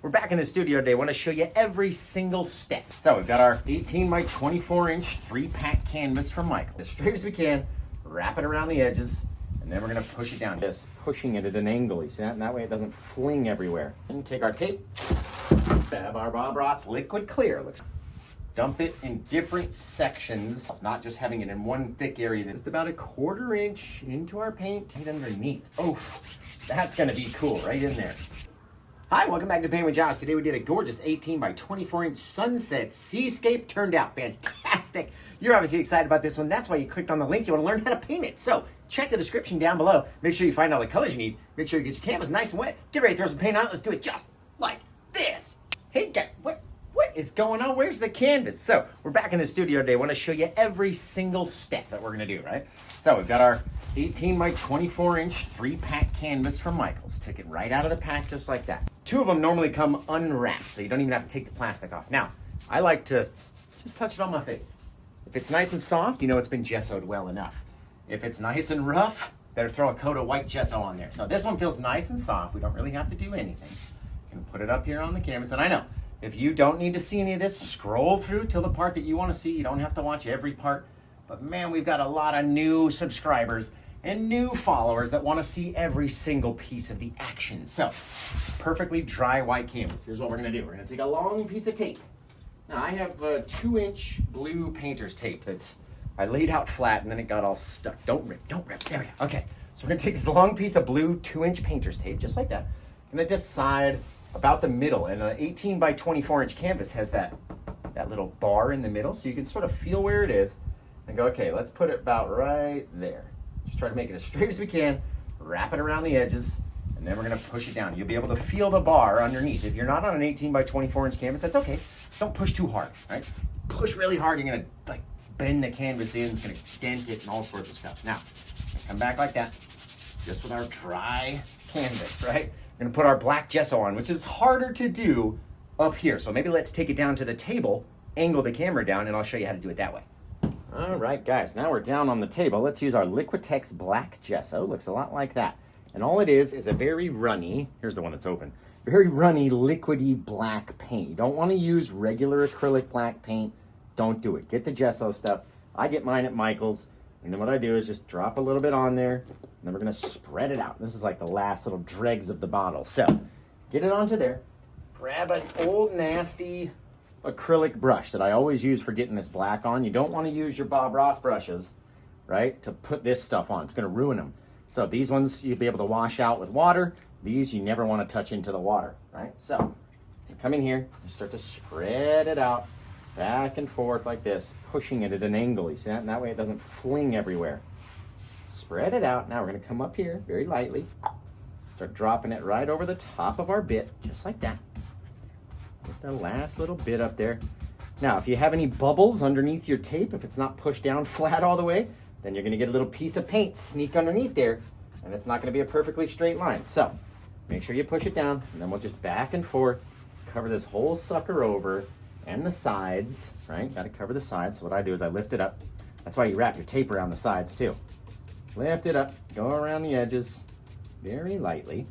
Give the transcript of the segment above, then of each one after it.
We're back in the studio today. I want to show you every single step. So we've got our 18 by 24 inch 3-pack canvas from Michael. As straight as we can, wrap it around the edges, and then we're going to push it down. Just pushing it at an angle, you see that? And that way it doesn't fling everywhere. And take our tape, have our Bob Ross liquid clear. Dump it in different sections, not just having it in one thick area. Just about 1/4 inch into our paint right underneath. Oh, that's going to be cool right in there. Hi, welcome back to Paint with Josh. Today we did a gorgeous 18 by 24 inch sunset seascape. Turned out fantastic. You're obviously excited about this one. That's why you clicked on the link. You want to learn how to paint it. So check the description down below. Make sure you find all the colors you need. Make sure you get your canvas nice and wet. Get ready to throw some paint on it. Let's do it just like this. Hey guys, what is going on? Where's the canvas? So we're back in the studio today. I want to show you every single step that we're going to do, right? So we've got our 18 by 24 inch 3-pack canvas from Michael's. Took it right out of the pack just like that. 2 of them normally come unwrapped, so you don't even have to take the plastic off. Now, I like to just touch it on my face. If it's nice and soft, you know it's been gessoed well enough. If it's nice and rough, better throw a coat of white gesso on there. So this one feels nice and soft. We don't really have to do anything. You can put it up here on the canvas, and I know, if you don't need to see any of this, scroll through till the part that you want to see. You don't have to watch every part. But man, we've got a lot of new subscribers and new followers that want to see every single piece of the action. So, perfectly dry white canvas. Here's what we're going to do. We're going to take a long piece of tape. Now, I have a 2-inch blue painter's tape that I laid out flat and then it got all stuck. Don't rip. There we go. Okay, so we're going to take this long piece of blue 2-inch painter's tape, just like that. I'm going to decide about the middle, and an 18 by 24 inch canvas has that little bar in the middle, so you can sort of feel where it is and go, okay, let's put it about right there. Just try to make it as straight as we can, wrap it around the edges, and then we're going to push it down. You'll be able to feel the bar underneath. If you're not on an 18 by 24 inch canvas, that's okay. Don't push too hard, right? Push really hard, you're going to like bend the canvas in, it's going to dent it and all sorts of stuff. Now, come back like that, just with our dry canvas, right? We're going to put our black gesso on, which is harder to do up here. So maybe let's take it down to the table, angle the camera down, and I'll show you how to do it that way. All right, guys, now we're down on the table. Let's use our Liquitex Black Gesso. Looks a lot like that. And all it is a very runny, here's the one that's open, very runny, liquidy black paint. You don't want to use regular acrylic black paint. Don't do it. Get the gesso stuff. I get mine at Michael's. And then what I do is just drop a little bit on there, and then we're going to spread it out. This is like the last little dregs of the bottle. So get it onto there. Grab an old nasty acrylic brush that I always use for getting this black on. You don't want to use your Bob Ross brushes, right, to put this stuff on. It's going to ruin them. So these ones you'll be able to wash out with water. These you never want to touch into the water, right? So come in here and start to spread it out. Back and forth like this, pushing it at an angle, you see that? And that way it doesn't fling everywhere. Spread it out. Now we're going to come up here very lightly. Start dropping it right over the top of our bit, just like that. Get the last little bit up there. Now, if you have any bubbles underneath your tape, if it's not pushed down flat all the way, then you're going to get a little piece of paint sneak underneath there, and it's not going to be a perfectly straight line. So make sure you push it down, and then we'll just back and forth, cover this whole sucker over, and the sides, right? Got to cover the sides. So what I do is I lift it up. That's why you wrap your tape around the sides too. Lift it up, go around the edges very lightly.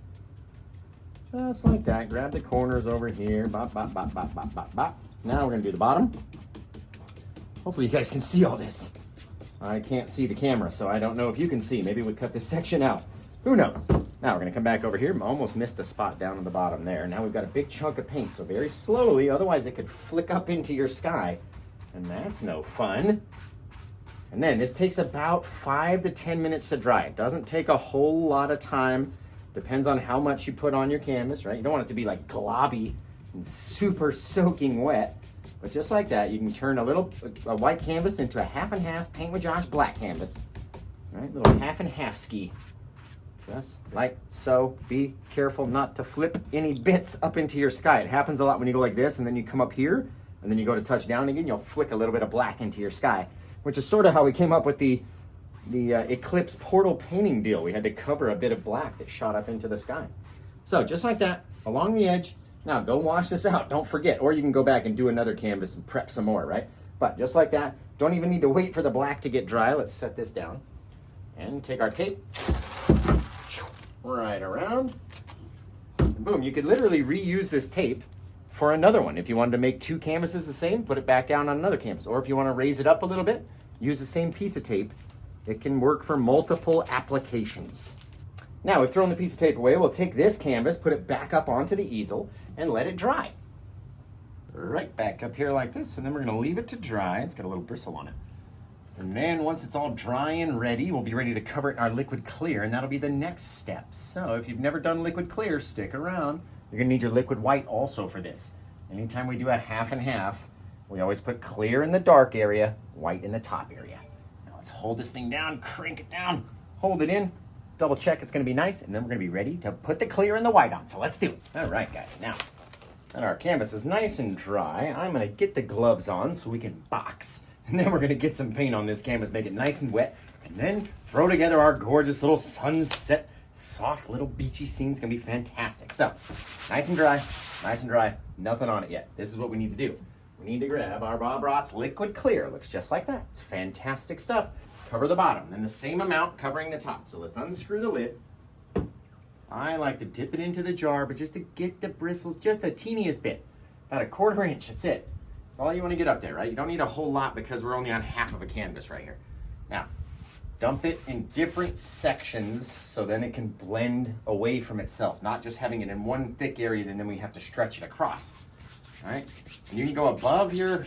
Just like that. Grab the corners over here. Bop, bop, bop, bop, bop, bop, bop. Now we're going to do the bottom. Hopefully you guys can see all this. I can't see the camera, so I don't know if you can see. Maybe we cut this section out. Who knows? Now we're going to come back over here. Almost missed a spot down on the bottom there. Now we've got a big chunk of paint, so very slowly, otherwise it could flick up into your sky, and that's no fun. And then this takes about 5 to 10 minutes to dry. It doesn't take a whole lot of time. Depends on how much you put on your canvas, right? You don't want it to be like globby and super soaking wet, but just like that, you can turn a white canvas into a half and half Paint with Josh black canvas. All right, little half and half ski. Just like so. Be careful not to flip any bits up into your sky. It happens a lot when you go like this and then you come up here and then you go to touch down again, you'll flick a little bit of black into your sky, which is sort of how we came up with the Eclipse portal painting deal. We had to cover a bit of black that shot up into the sky. So just like that, along the edge. Now go wash this out, don't forget, or you can go back and do another canvas and prep some more, right? But just like that, don't even need to wait for the black to get dry. Let's set this down and take our tape right around. boom, you could literally reuse this tape for another one. If you wanted to make two canvases the same, put it back down on another canvas. Or if you want to raise it up a little bit, use the same piece of tape. It can work for multiple applications. Now we've thrown the piece of tape away. We'll take this canvas, put it back up onto the easel, and let it dry. Right back up here like this, and then we're gonna leave it to dry. It's got a little bristle on it. And then once it's all dry and ready, we'll be ready to cover it in our liquid clear, and that'll be the next step. So if you've never done liquid clear, stick around. You're gonna need your liquid white also for this. Anytime we do a half and half, we always put clear in the dark area, white in the top area. Now let's hold this thing down, crank it down, hold it in, double check it's gonna be nice, and then we're gonna be ready to put the clear and the white on. So let's do it. All right, guys, now that our canvas is nice and dry, I'm gonna get the gloves on so we can box. And then we're gonna get some paint on this canvas, make it nice and wet, and then throw together our gorgeous little sunset, soft little beachy scene. It's gonna be fantastic. So, nice and dry, nothing on it yet. This is what we need to do. We need to grab our Bob Ross Liquid Clear. It looks just like that. It's fantastic stuff. Cover the bottom, and the same amount covering the top. So let's unscrew the lid. I like to dip it into the jar, but just to get the bristles just the teeniest bit. About 1/4 inch, that's it. That's all you want to get up there, right? You don't need a whole lot because we're only on half of a canvas right here. Now, dump it in different sections so then it can blend away from itself, not just having it in one thick area and then we have to stretch it across. All right? And you can go above your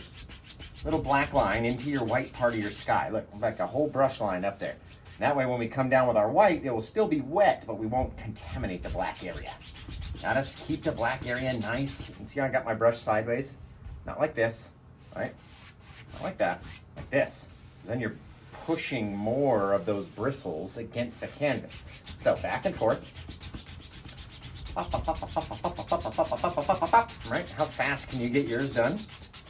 little black line into your white part of your sky. Look, like a whole brush line up there. That way when we come down with our white, it will still be wet, but we won't contaminate the black area. Now just keep the black area nice. You can see I got my brush sideways. Not like this, right? Not like that, like this. Because then you're pushing more of those bristles against the canvas. So back and forth. Right? How fast can you get yours done?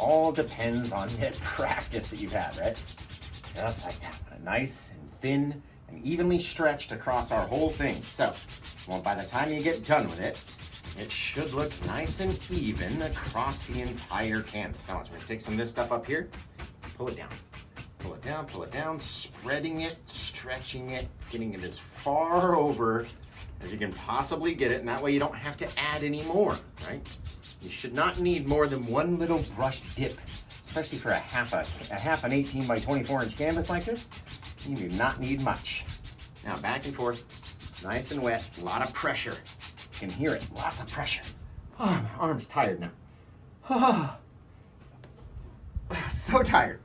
All depends on the practice that you've had, right? Just like that. Nice and thin and evenly stretched across our whole thing. So, well, by the time you get done with it, it should look nice and even across the entire canvas. Now, we're going to take some of this stuff up here, pull it down. Pull it down, pull it down, spreading it, stretching it, getting it as far over as you can possibly get it, and that way you don't have to add any more, right? You should not need more than one little brush dip, especially for a half an 18 by 24 inch canvas like this. You do not need much. Now back and forth, nice and wet, a lot of pressure. You can hear it, lots of pressure. Oh, my arm's tired now. Oh, so tired.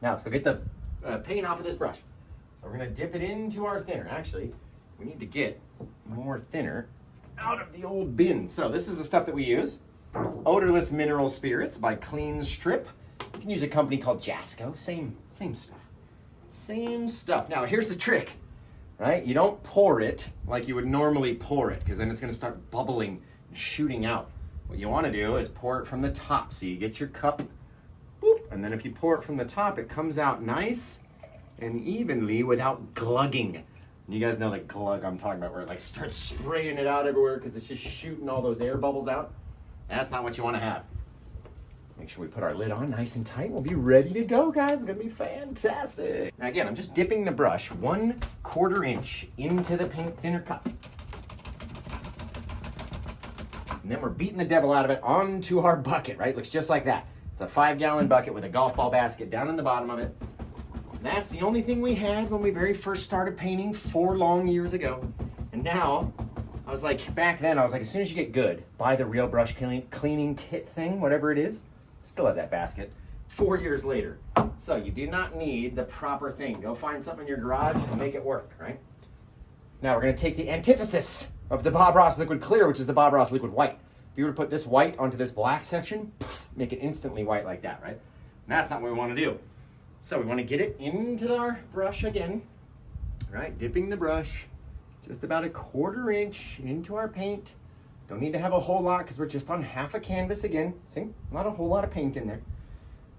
Now let's go get the paint off of this brush. So we're gonna dip it into our thinner. Actually, we need to get more thinner out of the old bin. So this is the stuff that we use. Odorless Mineral Spirits by Clean Strip. You can use a company called Jasco. Same stuff. Same stuff. Now here's the trick, right? You don't pour it like you would normally pour it, because then it's gonna start bubbling and shooting out. What you wanna do is pour it from the top. So you get your cup, boop, and then if you pour it from the top, it comes out nice and evenly without glugging. You guys know the glug I'm talking about, where it like starts spraying it out everywhere because it's just shooting all those air bubbles out. That's not what you want to have. Make sure we put our lid on nice and tight. We'll be ready to go, guys. It's gonna be fantastic. Now again, I'm just dipping the brush 1/4 inch into the paint thinner cup. And then we're beating the devil out of it onto our bucket, right? Looks just like that. It's a 5-gallon bucket with a golf ball basket down in the bottom of it. That's the only thing we had when we very first started painting 4 long years ago. And now, I was like, back then, I was like, as soon as you get good, buy the real brush cleaning kit thing, whatever it is. Still have that basket 4 years later. So you do not need the proper thing. Go find something in your garage and make it work, right? Now we're gonna take the antithesis of the Bob Ross Liquid Clear, which is the Bob Ross Liquid White. If you were to put this white onto this black section, make it instantly white like that, right? And that's not what we wanna do. So we want to get it into our brush again, right? Dipping the brush just about 1/4 inch into our paint. Don't need to have a whole lot because we're just on half a canvas again. See, not a whole lot of paint in there.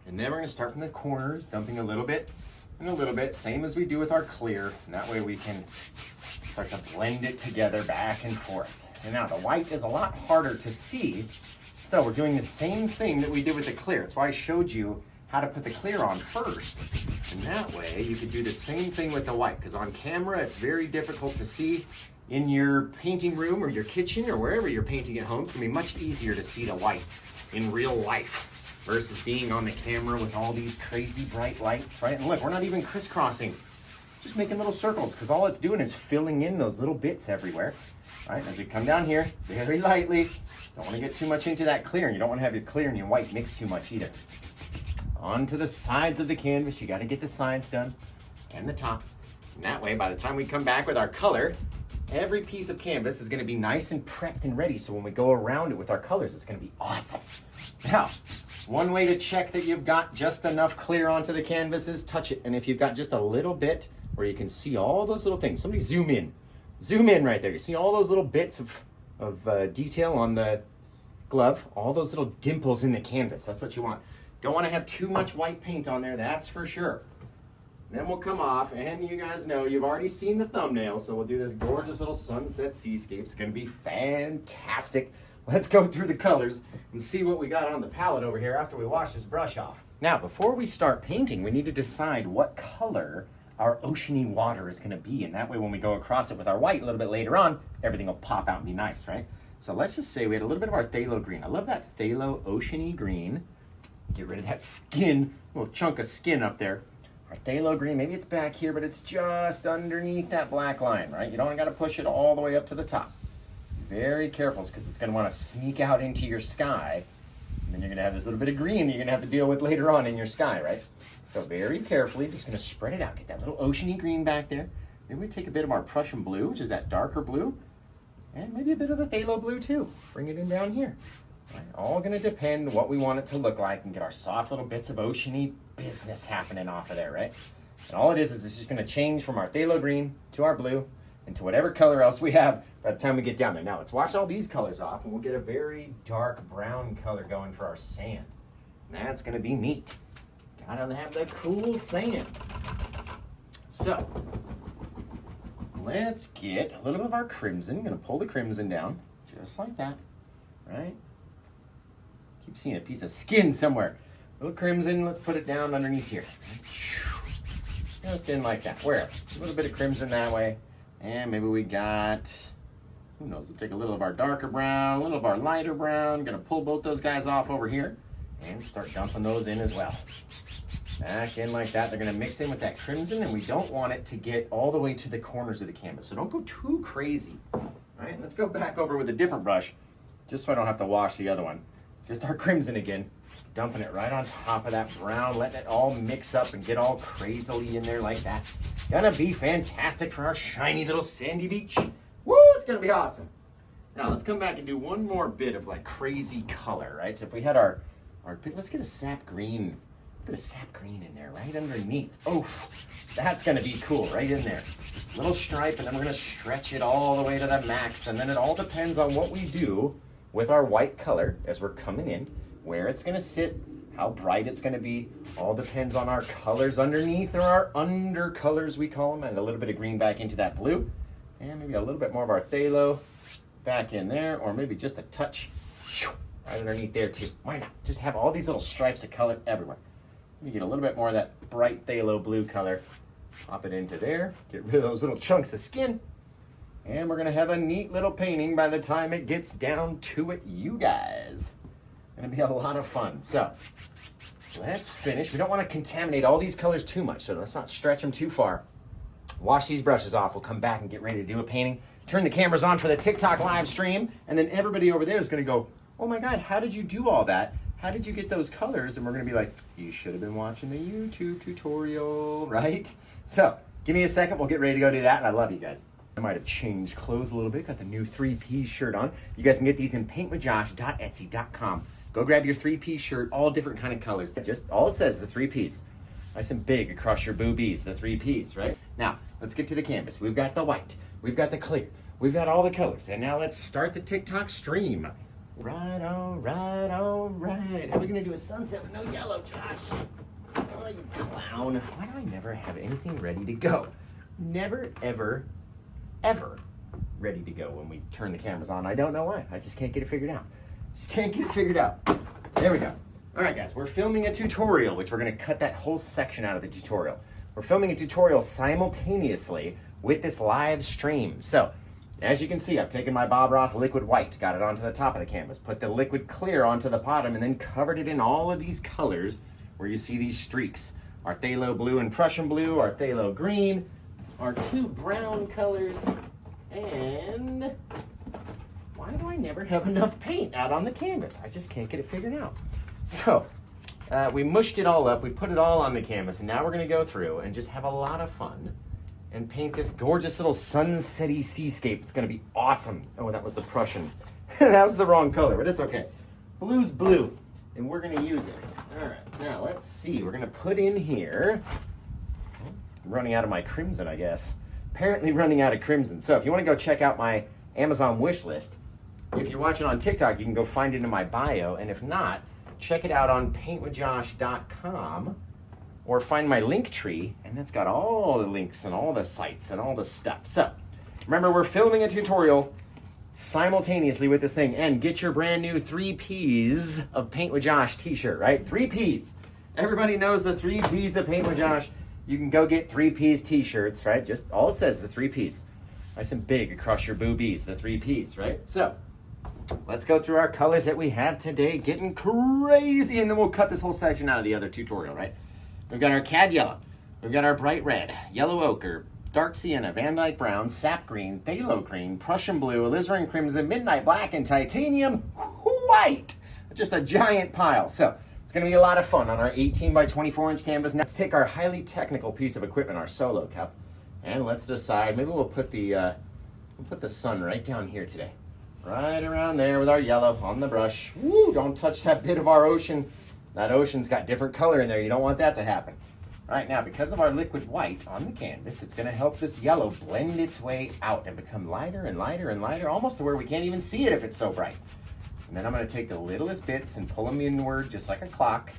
And then we're going to start from the corners, dumping a little bit and a little bit, same as we do with our clear. And that way we can start to blend it together back and forth. And now the white is a lot harder to see. So we're doing the same thing that we did with the clear. That's why I showed you how to put the clear on first. And that way you could do the same thing with the white, because on camera it's very difficult to see in your painting room or your kitchen or wherever you're painting at home, it's gonna be much easier to see the white in real life versus being on the camera with all these crazy bright lights, right? And look, we're not even crisscrossing, just making little circles, because all it's doing is filling in those little bits everywhere. All right, as we come down here, very lightly, don't want to get too much into that clear, and you don't want to have your clear and your white mix too much either. Onto the sides of the canvas, you got to get the sides done and the top. And that way, by the time we come back with our color, every piece of canvas is going to be nice and prepped and ready, so when we go around it with our colors, it's going to be awesome. Now, one way to check that you've got just enough clear onto the canvas is touch it, and if you've got just a little bit where you can see all those little things, somebody zoom in right there. You see all those little bits of detail on the glove, all those little dimples in the canvas. That's what you want. Don't want to have too much white paint on there, that's for sure. Then we'll come off, and you guys know, you've already seen the thumbnail, so we'll do this gorgeous little sunset seascape. It's going to be fantastic. Let's go through the colors and see what we got on the palette over here after we wash this brush off. Now, before we start painting, we need to decide what color our oceany water is going to be, and that way when we go across it with our white a little bit later on, everything will pop out and be nice, right? So let's just say we had a little bit of our phthalo green. I love that phthalo oceany green. Get rid of that skin, little chunk of skin up there. Our phthalo green, maybe it's back here, but it's just underneath that black line, right? You don't got to push it all the way up to the top. Very careful, because it's going to want to sneak out into your sky, and then you're going to have this little bit of green you're going to have to deal with later on in your sky, right? So very carefully, just going to spread it out. Get that little oceany green back there. Maybe we take a bit of our Prussian blue, which is that darker blue, and maybe a bit of the phthalo blue too. Bring it in down here. Right, all going to depend what we want it to look like, and get our soft little bits of oceany business happening off of there, right? And all it is it's just going to change from our phthalo green to our blue and to whatever color else we have by the time we get down there. Now let's wash all these colors off, and we'll get a very dark brown color going for our sand. And that's going to be neat. Gotta have that cool sand. So let's get a little bit of our crimson. I'm going to pull the crimson down just like that, right? Keep seeing a piece of skin somewhere. A little crimson, let's put it down underneath here. Just in like that. Where? A little bit of crimson that way. And maybe we got, who knows, we'll take a little of our darker brown, a little of our lighter brown. Gonna pull both those guys off over here and start dumping those in as well. Back in like that. They're gonna mix in with that crimson, and we don't want it to get all the way to the corners of the canvas. So don't go too crazy. All right, let's go back over with a different brush, just so I don't have to wash the other one. Just our crimson again, dumping it right on top of that brown, letting it all mix up and get all crazily in there like that. Gonna be fantastic for our shiny little sandy beach. Woo, it's gonna be awesome. Now let's come back and do one more bit of like crazy color, right? So if we had our bit, let's get a sap green, a bit of sap green in there, right underneath. Oh, that's gonna be cool, right in there. Little stripe, and then we're gonna stretch it all the way to the max, and then it all depends on what we do with our white color as we're coming in, where it's gonna sit, how bright it's gonna be, all depends on our colors underneath, or our undercolors we call them, and a little bit of green back into that blue, and maybe a little bit more of our phthalo back in there, or maybe just a touch right underneath there too. Why not? Just have all these little stripes of color everywhere. You get a little bit more of that bright phthalo blue color, pop it into there, get rid of those little chunks of skin, and we're gonna have a neat little painting by the time it gets down to it, you guys. Gonna be a lot of fun. So let's finish. We don't want to contaminate all these colors too much, so let's not stretch them too far. Wash these brushes off. We'll come back and get ready to do a painting. Turn the cameras on for the TikTok live stream, and then everybody over there is gonna go, oh my God, how did you do all that? How did you get those colors? And we're gonna be like, you should have been watching the YouTube tutorial, right? So give me a second, we'll get ready to go do that, and I love you guys. I might have changed clothes a little bit, got the new 3-piece shirt on. You guys can get these in paintwithjosh.etsy.com. Go grab your 3-piece shirt, all different kind of colors. Just all it says is a 3-piece. Nice and big across your boobies, the 3-piece, right? Now, let's get to the canvas. We've got the white, we've got the clear, we've got all the colors. And now let's start the TikTok stream. Right, all right, all right. How are we gonna do a sunset with no yellow, Josh? Oh, you clown. Why do I never have anything ready to go? Never, ever, ever ready to go when we turn the cameras on. I don't know why. I just can't get it figured out. Just can't get it figured out. There we go. All right, guys, we're filming a tutorial, which we're gonna cut that whole section out of the tutorial. We're filming a tutorial simultaneously with this live stream. So As you can see, I've taken my Bob Ross liquid white, got it onto the top of the canvas, put the liquid clear onto the bottom, and then covered it in all of these colors where you see these streaks. Our phthalo blue and Prussian blue, our phthalo green, our two brown colors, and why do I never have enough paint out on the canvas? I just can't get it figured out. So we mushed it all up, we put it all on the canvas, and now we're gonna go through and just have a lot of fun and paint this gorgeous little sunsetty seascape. It's gonna be awesome. Oh, that was the Prussian. That was the wrong color, but it's okay. Blue's blue, and we're gonna use it. All right, now let's see. We're gonna put in here, I'm running out of my crimson, I guess. Apparently running out of crimson. So if you wanna go check out my Amazon wish list, if you're watching on TikTok, you can go find it in my bio, and if not, check it out on paintwithjosh.com. or find my link tree, and that's got all the links and all the sites and all the stuff. So remember, we're filming a tutorial simultaneously with this thing, and get your brand new 3 Ps of Paint with Josh t-shirt, right? 3 Ps. Everybody knows the 3 Ps of Paint with Josh. You can go get 3 Ps t-shirts, right? Just all it says is the 3 Ps. Nice and big across your boobies, the 3 Ps, right? So let's go through our colors that we have today, getting crazy, and then we'll cut this whole section out of the other tutorial, right? We've got our cad yellow, we've got our bright red, yellow ochre, dark sienna, Van Dyke brown, sap green, phthalo green, Prussian blue, alizarin crimson, midnight black, and titanium white. Just a giant pile. So it's gonna be a lot of fun on our 18 by 24 inch canvas. Now let's take our highly technical piece of equipment, our solo cup, and let's decide, maybe we'll put the sun right down here today. Right around there with our yellow on the brush. Woo, don't touch that bit of our ocean. That ocean's got different color in there. You don't want that to happen. All right, now because of our liquid white on the canvas, it's gonna help this yellow blend its way out and become lighter and lighter and lighter, almost to where we can't even see it if it's so bright. And then I'm gonna take the littlest bits and pull them inward just like a clock,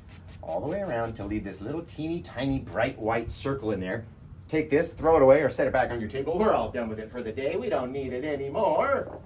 all the way around to leave this little teeny tiny bright white circle in there. Take this, throw it away, or set it back on your table. We're all done with it for the day. We don't need it anymore.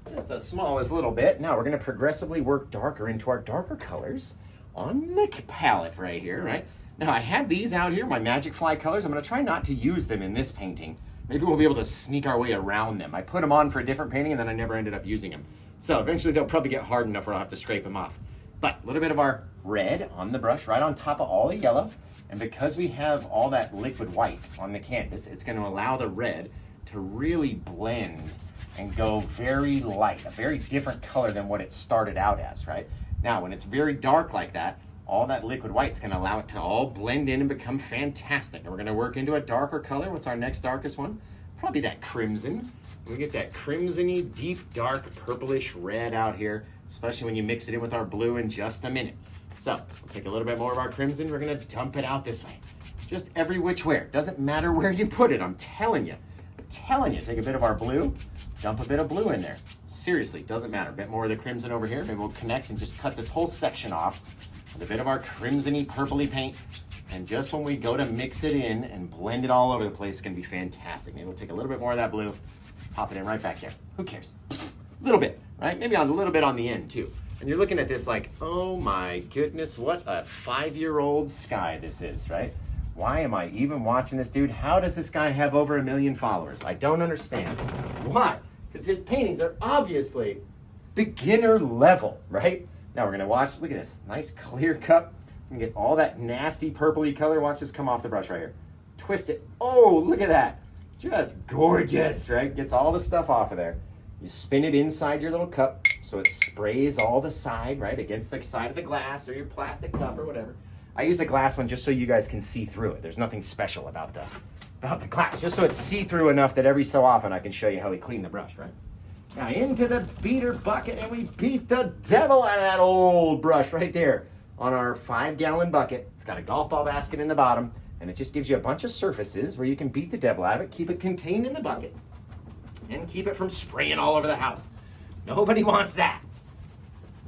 Just the smallest little bit. Now we're gonna progressively work darker into our darker colors on the palette right here, right? Now I had these out here, my Magic Fly colors. I'm gonna try not to use them in this painting. Maybe we'll be able to sneak our way around them. I put them on for a different painting and then I never ended up using them. So eventually they'll probably get hard enough where I'll have to scrape them off. But a little bit of our red on the brush, right on top of all the yellow. And because we have all that liquid white on the canvas, it's gonna allow the red to really blend and go very light, a very different color than what it started out as, right? Now, when it's very dark like that, all that liquid white's gonna allow it to all blend in and become fantastic. And we're gonna work into a darker color. What's our next darkest one? Probably that crimson. We get that crimson-y, deep, dark, purplish red out here, especially when you mix it in with our blue in just a minute. So, we'll take a little bit more of our crimson. We're gonna dump it out this way. Just every which way. Doesn't matter where you put it, I'm telling you. Take a bit of our blue, dump a bit of blue in there. Seriously, doesn't matter. A bit more of the crimson over here. Maybe we'll connect and just cut this whole section off with a bit of our crimson-y, purpley paint. And just when we go to mix it in and blend it all over the place, it's gonna be fantastic. Maybe we'll take a little bit more of that blue, pop it in right back there. Who cares? A little bit, right? Maybe a little bit on the end too. And you're looking at this like, oh my goodness, what a 5-year-old sky this is, right? Why am I even watching this dude? How does this guy have over 1 million followers? I don't understand. Why? Because his paintings are obviously beginner level, right? Now we're gonna watch, look at this, nice clear cup. You can get all that nasty purpley color. Watch this come off the brush right here. Twist it. Oh, look at that. Just gorgeous, right? Gets all the stuff off of there. You spin it inside your little cup so it sprays all the side, right, against the side of the glass or your plastic cup or whatever. I use a glass one just so you guys can see through it. There's nothing special about the glass, just so it's see-through enough that every so often I can show you how we clean the brush, right? Now into the beater bucket, and we beat the devil out of that old brush right there on our 5-gallon bucket. It's got a golf ball basket in the bottom, and it just gives you a bunch of surfaces where you can beat the devil out of it, keep it contained in the bucket, and keep it from spraying all over the house. Nobody wants that.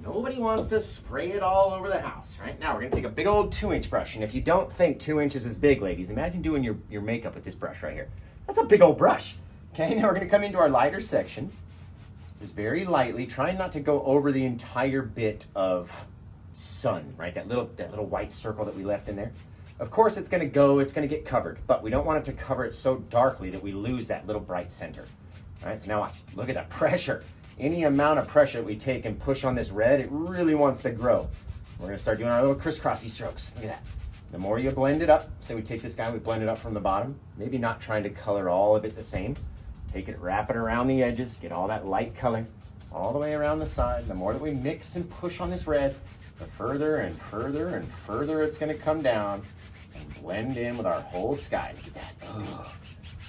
Nobody wants to spray it all over the house, right? Now we're gonna take a big old 2-inch brush, and if you don't think 2 inches is big, ladies, imagine doing your makeup with this brush right here. That's a big old brush. Okay, now we're gonna come into our lighter section. Just very lightly, trying not to go over the entire bit of sun, right? That little white circle that we left in there. Of course it's gonna get covered, but we don't want it to cover it so darkly that we lose that little bright center. All right, so now watch. Look at the pressure. Any amount of pressure that we take and push on this red, it really wants to grow. We're gonna start doing our little crisscrossy strokes. Look at that. The more you blend it up, say we take this guy, we blend it up from the bottom, maybe not trying to color all of it the same. Take it, wrap it around the edges, get all that light color all the way around the side. The more that we mix and push on this red, the further and further and further it's gonna come down and blend in with our whole sky. Look at that. Ugh.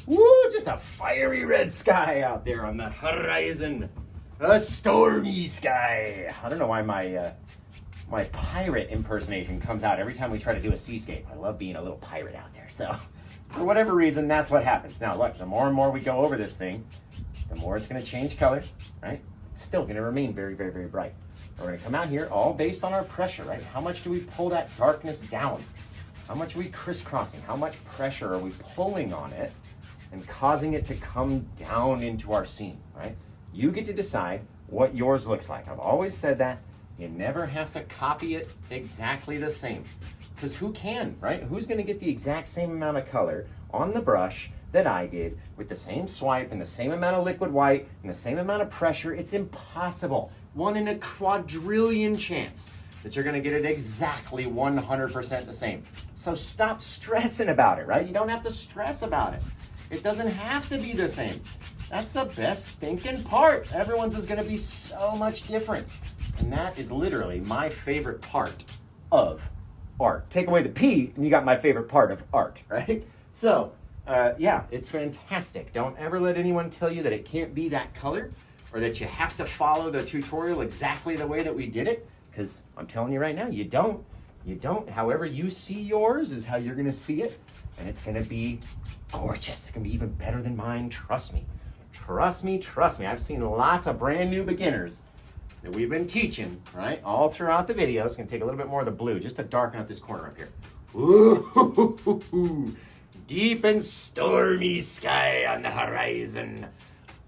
Woo, just a fiery red sky out there on the horizon. A stormy sky. I don't know why my pirate impersonation comes out every time we try to do a seascape. I love being a little pirate out there. So for whatever reason, that's what happens. Now look, the more and more we go over this thing, the more it's gonna change color, right? It's still gonna remain very, very, very bright. We're gonna come out here all based on our pressure, right? How much do we pull that darkness down? How much are we crisscrossing? How much pressure are we pulling on it and causing it to come down into our scene, right? You get to decide what yours looks like. I've always said that. You never have to copy it exactly the same. Because who can, right? Who's gonna get the exact same amount of color on the brush that I did with the same swipe and the same amount of liquid white and the same amount of pressure? It's impossible. 1 in a quadrillion chance that you're gonna get it exactly 100% the same. So stop stressing about it, right? You don't have to stress about it. It doesn't have to be the same. That's the best stinking part. Everyone's is gonna be so much different. And that is literally my favorite part of art. Take away the P and you got my favorite part of art, right? So, yeah, it's fantastic. Don't ever let anyone tell you that it can't be that color or that you have to follow the tutorial exactly the way that we did it, because I'm telling you right now, you don't. You don't. However you see yours is how you're gonna see it, and it's gonna be gorgeous. It's gonna be even better than mine, trust me. Trust me, trust me. I've seen lots of brand new beginners that we've been teaching, right, all throughout the videos. Gonna take a little bit more of the blue just to darken up this corner up here. Ooh, deep and stormy sky on the horizon.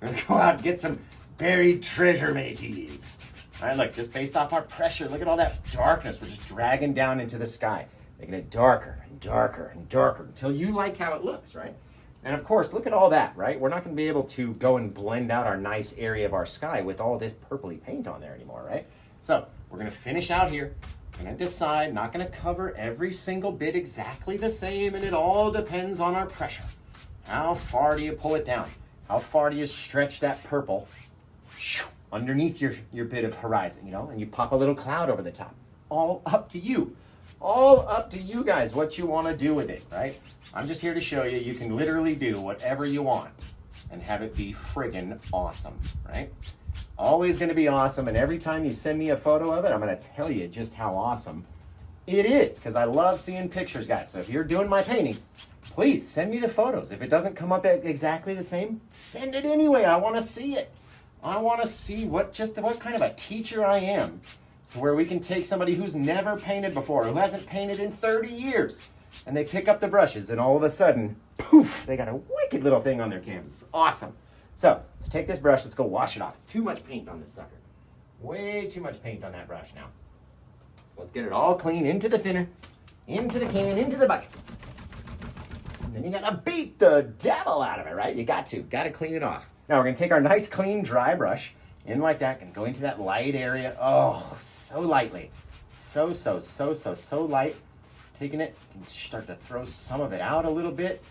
We're gonna go out and get some buried treasure, mateys. All right, look, just based off our pressure, look at all that darkness. We're just dragging down into the sky, making it darker and darker and darker until you like how it looks, right? And of course, look at all that, right? We're not gonna be able to go and blend out our nice area of our sky with all this purpley paint on there anymore, right? So we're gonna finish out here. We're gonna decide, not gonna cover every single bit exactly the same, and it all depends on our pressure. How far do you pull it down? How far do you stretch that purple underneath your bit of horizon, you know, and you pop a little cloud over the top? All up to you. All up to you guys what you want to do with it, right? I'm just here to show you can literally do whatever you want and have it be friggin' awesome, right? Always going to be awesome, and every time you send me a photo of it, I'm going to tell you just how awesome it is, because I love seeing pictures, guys. So if you're doing my paintings, please send me the photos. If it doesn't come up exactly the same, send it anyway. I want to see it. I want to see what kind of a teacher I am, to where we can take somebody who's never painted before, who hasn't painted in 30 years, and they pick up the brushes, and all of a sudden, poof, they got a wicked little thing on their canvas. It's awesome. So let's take this brush, let's go wash it off. It's too much paint on this sucker. Way too much paint on that brush now. So let's get it all clean into the thinner, into the can, into the bucket. And then you gotta beat the devil out of it, right? You gotta clean it off. Now we're gonna take our nice clean dry brush in like that and go into that light area. Oh, so lightly. So light. Taking it and start to throw some of it out a little bit.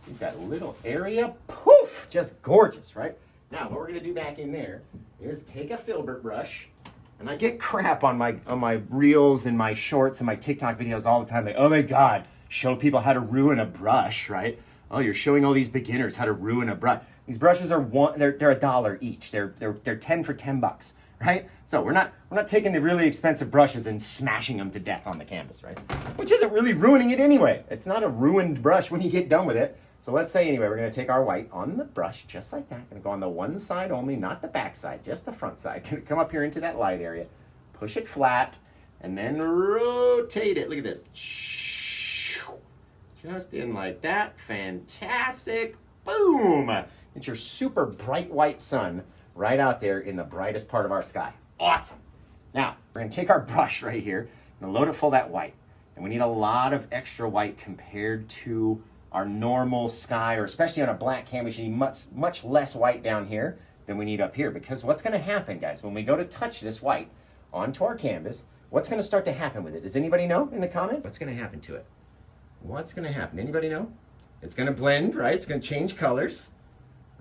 Get that little area, poof, just gorgeous, right? Now what we're gonna do back in there is take a filbert brush, and I get crap on my reels and my shorts and my TikTok videos all the time. Like, oh my God, show people how to ruin a brush, right? Oh, you're showing all these beginners how to ruin a brush. These brushes are they're $1 each. They're 10 for $10, right? So we're not taking the really expensive brushes and smashing them to death on the canvas, right? Which isn't really ruining it anyway. It's not a ruined brush when you get done with it. So let's say anyway, we're gonna take our white on the brush just like that. Gonna go on the one side only, not the back side, just the front side. Gonna come up here into that light area, push it flat, and then rotate it. Look at this. Just in like that. Fantastic. Boom. It's your super bright white sun right out there in the brightest part of our sky. Awesome. Now, we're gonna take our brush right here and load it full of that white. And we need a lot of extra white compared to our normal sky, or especially on a black canvas, you need much less white down here than we need up here. Because what's going to happen, guys, when we go to touch this white onto our canvas, what's going to start to happen with it? Does anybody know in the comments? What's going to happen to it? What's going to happen? Anybody know? It's going to blend, right? It's going to change colors,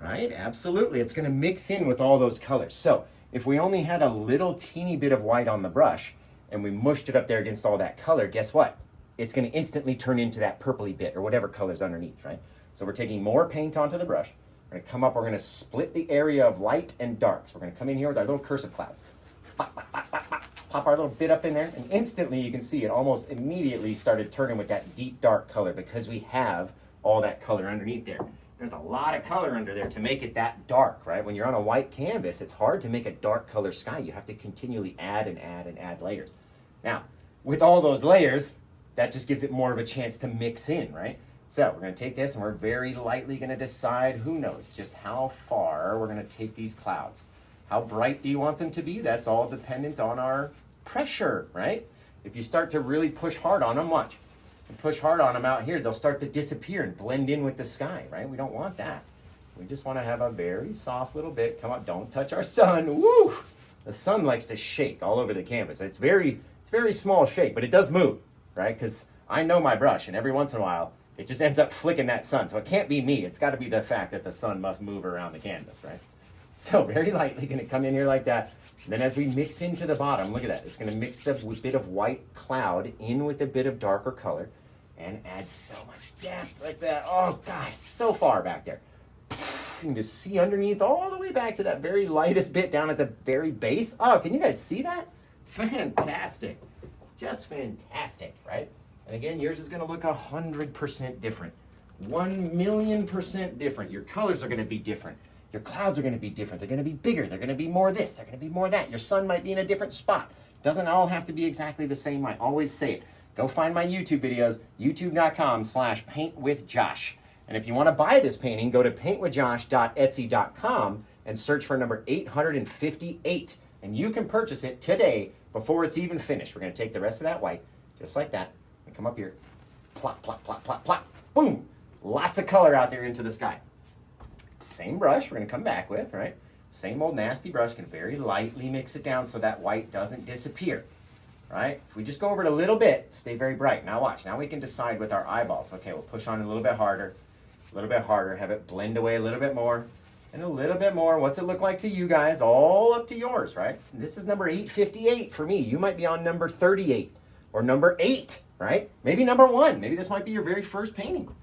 right? Absolutely. It's going to mix in with all those colors. So if we only had a little teeny bit of white on the brush and we mushed it up there against all that color, guess what? It's going to instantly turn into that purpley bit or whatever color's underneath, right? So we're taking more paint onto the brush. We're going to come up, we're going to split the area of light and dark. So we're going to come in here with our little cursive clouds. Pop our little bit up in there, and instantly you can see it almost immediately started turning with that deep dark color because we have all that color underneath there. There's a lot of color under there to make it that dark, right? When you're on a white canvas, it's hard to make a dark color sky. You have to continually add and add and add layers. Now, with all those layers, that just gives it more of a chance to mix in, right? So we're going to take this and we're very lightly going to decide, who knows, just how far we're going to take these clouds. How bright do you want them to be? That's all dependent on our pressure, right? If you start to really push hard on them, watch. And push hard on them out here, they'll start to disappear and blend in with the sky, right? We don't want that. We just want to have a very soft little bit. Come up, don't touch our sun. Woo! The sun likes to shake all over the canvas. It's very small shake, but it does move, right? Because I know my brush, and every once in a while, it just ends up flicking that sun. So it can't be me. It's got to be the fact that the sun must move around the canvas, right? So very lightly going to come in here like that. And then as we mix into the bottom, look at that. It's going to mix the bit of white cloud in with a bit of darker color and add so much depth like that. Oh, God, so far back there. You can just see underneath all the way back to that very lightest bit down at the very base. Oh, can you guys see that? Fantastic. Just fantastic, right? And again, yours is going to look 100% different. 1,000,000% different. Your colors are going to be different. Your clouds are going to be different. They're going to be bigger. They're going to be more this. They're going to be more that. Your sun might be in a different spot. Doesn't all have to be exactly the same. I always say it. Go find my YouTube videos, youtube.com/paintwithjosh. And if you want to buy this painting, go to paintwithjosh.etsy.com and search for number 858. And you can purchase it today before it's even finished. We're going to take the rest of that white, just like that, and come up here. Plop, plop, plop, plop, plop. Boom! Lots of color out there into the sky. Same brush we're going to come back with, right? Same old nasty brush, can very lightly mix it down so that white doesn't disappear, right? If we just go over it a little bit, stay very bright. Now watch, now we can decide with our eyeballs. Okay, we'll push on a little bit harder, have it blend away a little bit more, and a little bit more. What's it look like to you guys? All up to yours, right? This is number 858 for me. You might be on number 38 or number 8, right? Maybe number 1. Maybe this might be your very first painting.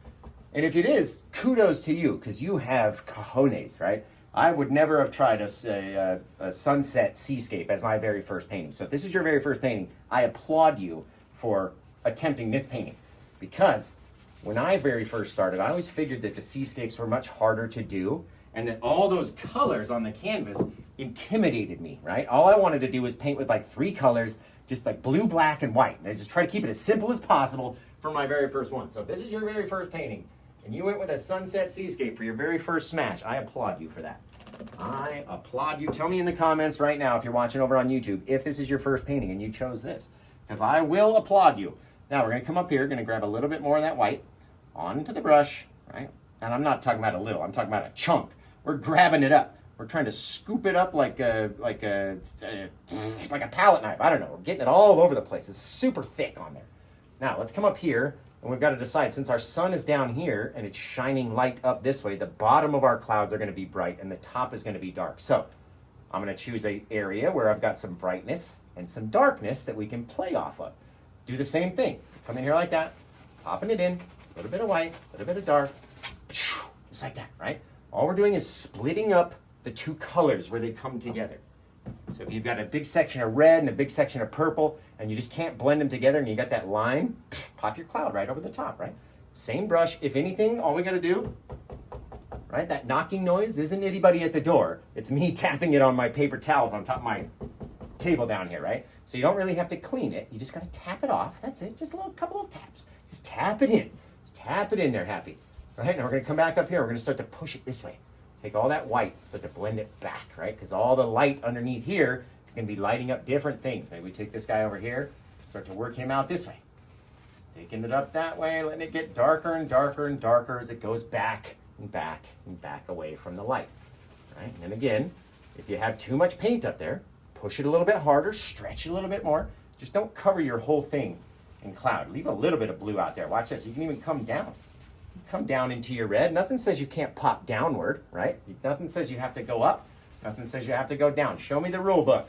And if it is, kudos to you, because you have cojones, right? I would never have tried a sunset seascape as my very first painting. So if this is your very first painting, I applaud you for attempting this painting. Because when I very first started, I always figured that the seascapes were much harder to do, and that all those colors on the canvas intimidated me, right? All I wanted to do was paint with like 3 colors, just like blue, black, and white. And I just try to keep it as simple as possible for my very first one. So if this is your very first painting, and you went with a sunset seascape for your very first smash, I applaud you for that. I applaud you. Tell me in the comments right now if you're watching over on YouTube if this is your first painting and you chose this, because I will applaud you. Now we're going to come up here, going to grab a little bit more of that white onto the brush, right? And I'm not talking about a little, I'm talking about a chunk. We're grabbing it up. We're trying to scoop it up like a palette knife. I don't know. We're getting it all over the place. It's super thick on there. Now let's come up here. And we've got to decide, since our sun is down here and it's shining light up this way, the bottom of our clouds are going to be bright and the top is going to be dark. So I'm going to choose an area where I've got some brightness and some darkness that we can play off of. Do the same thing. Come in here like that, popping it in, a little bit of white, a little bit of dark, just like that, right? All we're doing is splitting up the 2 colors where they come together. So if you've got a big section of red and a big section of purple, and you just can't blend them together, and you got that line, pop your cloud right over the top, right? Same brush. If anything, all we got to do, right, that knocking noise isn't anybody at the door. It's me tapping it on my paper towels on top of my table down here, right? So you don't really have to clean it. You just got to tap it off. That's it. Just a little couple of taps. Just tap it in. Just tap it in there, happy. Right? Now we're going to come back up here. We're going to start to push it this way. Take all that white, start to blend it back, right? Because all the light underneath here is going to be lighting up different things. Maybe we take this guy over here, start to work him out this way. Taking it up that way, letting it get darker and darker and darker as it goes back and back and back away from the light. Right? And then again, if you have too much paint up there, push it a little bit harder, stretch it a little bit more. Just don't cover your whole thing in cloud. Leave a little bit of blue out there. Watch this. You can even come down. Come down into your red. Nothing says you can't pop downward, right? Nothing says you have to go up. Nothing says you have to go down. Show me the rule book.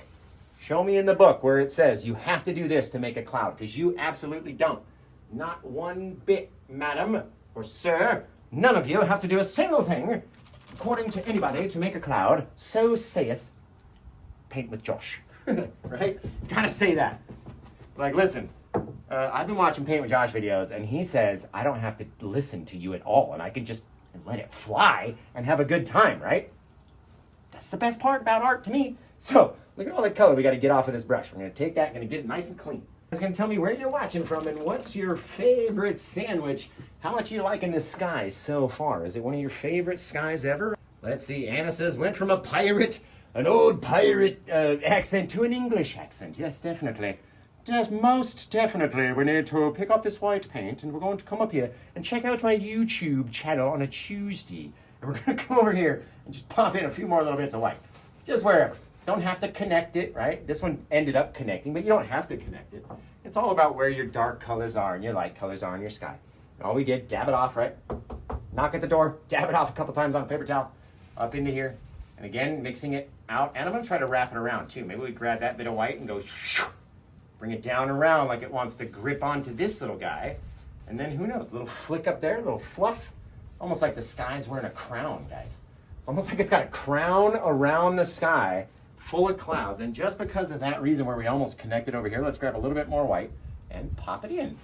Show me in the book where it says you have to do this to make a cloud, because you absolutely don't. Not one bit, madam or sir. None of you have to do a single thing, according to anybody, to make a cloud. So saith Paint with Josh. Right? Gotta say that. Like, listen, I've been watching Paint with Josh videos, and he says I don't have to listen to you at all, and I can just let it fly and have a good time, right? That's the best part about art to me. So, look at all the color we got to get off of this brush. We're going to take that, going to get it nice and clean. It's going to tell me where you're watching from and what's your favorite sandwich. How much are you liking this sky so far? Is it one of your favorite skies ever? Let's see. Anna says, went from a pirate, an old pirate accent to an English accent. Yes, definitely. Most definitely. We need to pick up this white paint, and we're going to come up here and check out my YouTube channel on a Tuesday. And we're going to come over here and just pop in a few more little bits of white. Just wherever. Don't have to connect it, right? This one ended up connecting, but you don't have to connect it. It's all about where your dark colors are and your light colors are in your sky. And all we did, dab it off, right? Knock at the door, dab it off a couple times on a paper towel, up into here. And again, mixing it out. And I'm going to try to wrap it around too. Maybe we grab that bit of white and go bring it down around like it wants to grip onto this little guy. And then who knows, a little flick up there, a little fluff. Almost like the sky's wearing a crown, guys. It's almost like it's got a crown around the sky full of clouds. And just because of that reason where we almost connected over here, let's grab a little bit more white and pop it in.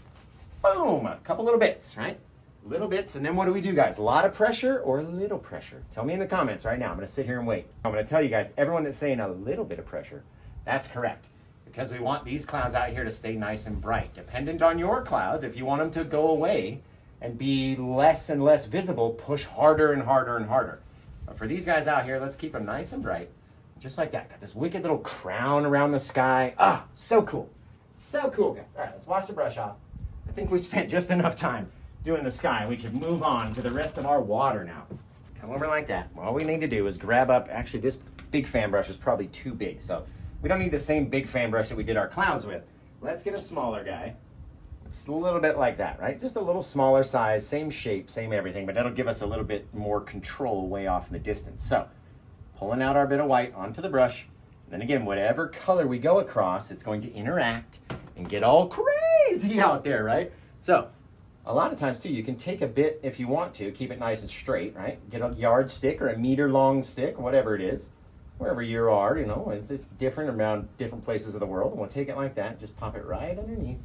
Boom, a couple little bits, right? Little bits, and then what do we do, guys? A lot of pressure or a little pressure? Tell me in the comments right now. I'm gonna sit here and wait. I'm gonna tell you guys, everyone that's saying a little bit of pressure, that's correct. Because we want these clouds out here to stay nice and bright. Dependent on your clouds, if you want them to go away and be less and less visible, push harder and harder and harder. But for these guys out here, let's keep them nice and bright. Just like that. Got this wicked little crown around the sky. Ah, so cool. So cool, guys. All right, let's wash the brush off. I think we spent just enough time doing the sky. We can move on to the rest of our water now. Come over like that. All we need to do is grab up, actually this big fan brush is probably too big, so we don't need the same big fan brush that we did our clouds with. Let's get a smaller guy. Just a little bit like that, right? Just a little smaller size, same shape, same everything, but that'll give us a little bit more control way off in the distance. So, pulling out our bit of white onto the brush, and then again, whatever color we go across, it's going to interact and get all crazy out there, right? So, a lot of times too, you can take a bit if you want to, keep it nice and straight, right? Get a yardstick or a meter long stick, whatever it is, wherever you are, you know, it's different around different places of the world. And we'll take it like that, just pop it right underneath,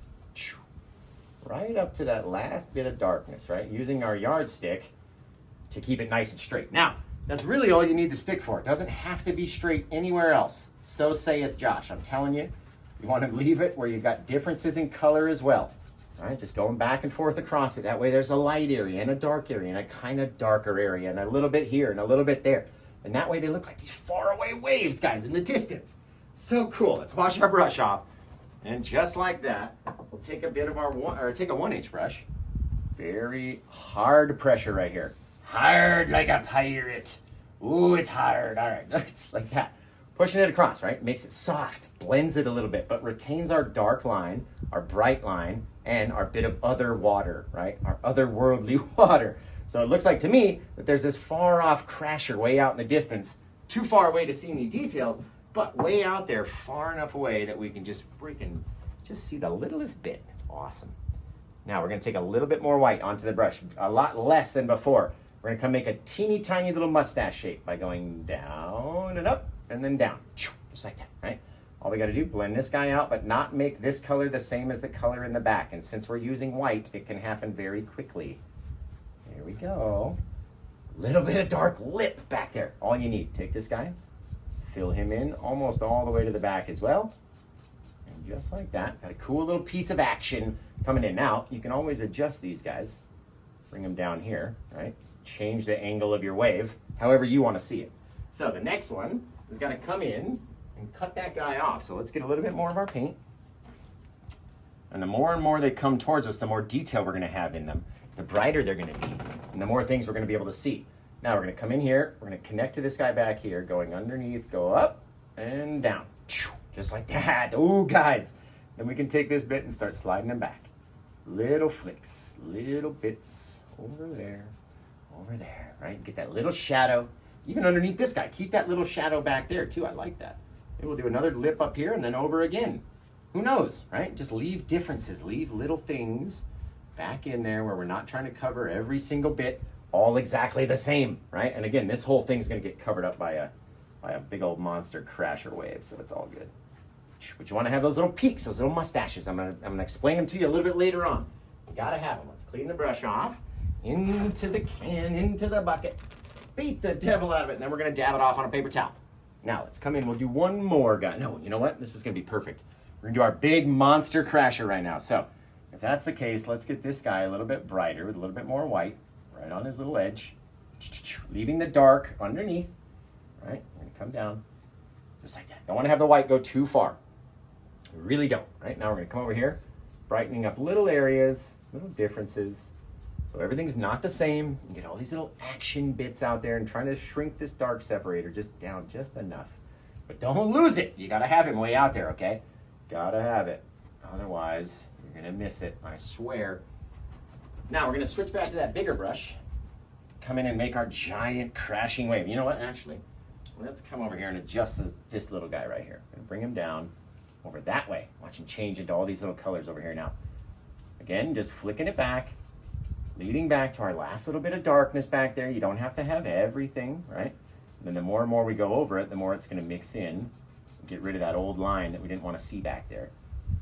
right up to that last bit of darkness, right? Using our yardstick to keep it nice and straight. Now, that's really all you need the stick for. It doesn't have to be straight anywhere else. So saith Josh. I'm telling you, you want to leave it where you've got differences in color as well. All right, just going back and forth across it. That way there's a light area and a dark area and a kind of darker area and a little bit here and a little bit there. And that way they look like these faraway waves, guys, in the distance. So cool. Let's wash our brush off. And just like that, we'll take a bit of our, take a 1-inch brush. Very hard pressure right here. Hard like a pirate. Ooh, it's hard. All right, it's like that. Pushing it across, right? Makes it soft, blends it a little bit, but retains our dark line, our bright line, and our bit of other water, right? Our otherworldly water. So it looks like to me that there's this far off crasher way out in the distance, too far away to see any details, but way out there, far enough away that we can just freaking just see the littlest bit. It's awesome. Now we're gonna take a little bit more white onto the brush, a lot less than before. We're gonna come make a teeny tiny little mustache shape by going down and up and then down, just like that, right? All we gotta do, blend this guy out, but not make this color the same as the color in the back. And since we're using white, it can happen very quickly. There we go. Little bit of dark lip back there. All you need, take this guy, fill him in almost all the way to the back as well. And just like that, got a cool little piece of action coming in. Now, you can always adjust these guys. Bring them down here, right? Change the angle of your wave, however you want to see it. So the next one is gonna come in and cut that guy off. So let's get a little bit more of our paint. And the more they come towards us, the more detail we're gonna have in them, the brighter they're gonna be, and the more things we're gonna be able to see. Now we're gonna come in here, we're gonna connect to this guy back here, going underneath, go up and down. Just like that. Oh, guys. Then we can take this bit and start sliding them back. Little flicks, little bits over there, right? Get that little shadow. Even underneath this guy, keep that little shadow back there too. I like that. Maybe we'll do another lip up here and then over again. Who knows, right? Just leave differences, leave little things back in there where we're not trying to cover every single bit all exactly the same, right? And again, this whole thing's gonna get covered up by a big old monster crasher wave, so it's all good. But you want to have those little peaks, those little mustaches. I'm gonna explain them to you a little bit later on. You gotta have them. Let's clean the brush off. Into the can, into the bucket. Beat the devil out of it, and then we're gonna dab it off on a paper towel. Now let's come in, we'll do one more guy. No, you know what? This is gonna be perfect. We're gonna do our big monster crasher right now. So if that's the case, let's get this guy a little bit brighter with a little bit more white, right on his little edge. Leaving the dark underneath, right? We're gonna come down, just like that. Don't wanna have the white go too far. We really don't, right? Now we're gonna come over here, brightening up little areas, little differences. So everything's not the same. You get all these little action bits out there and trying to shrink this dark separator just down just enough. But don't lose it. You gotta have him way out there, okay? Gotta have it. Otherwise, you're gonna miss it, I swear. Now we're gonna switch back to that bigger brush, come in and make our giant crashing wave. You know what, actually, let's come over here and adjust this little guy right here. I'm gonna bring him down over that way. Watch him change into all these little colors over here now. Again, just flicking it back, leading back to our last little bit of darkness back there. You don't have to have everything, right? And then the more and more we go over it, the more it's gonna mix in, get rid of that old line that we didn't wanna see back there.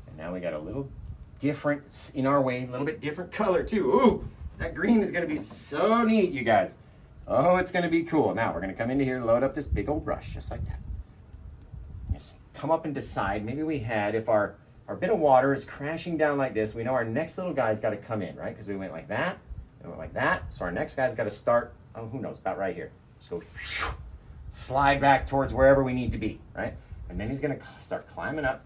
And now we got a little different in our wave, a little bit different color too. Ooh, that green is gonna be so neat, you guys. Oh, it's gonna be cool. Now we're gonna come into here, load up this big old brush, just like that. Just come up and decide, maybe we had, if our bit of water is crashing down like this, we know our next little guy's gotta come in, right? Because we went like that, and went like that. So our next guy's gotta start, oh, who knows, about right here. Just go, slide back towards wherever we need to be, right? And then he's gonna start climbing up,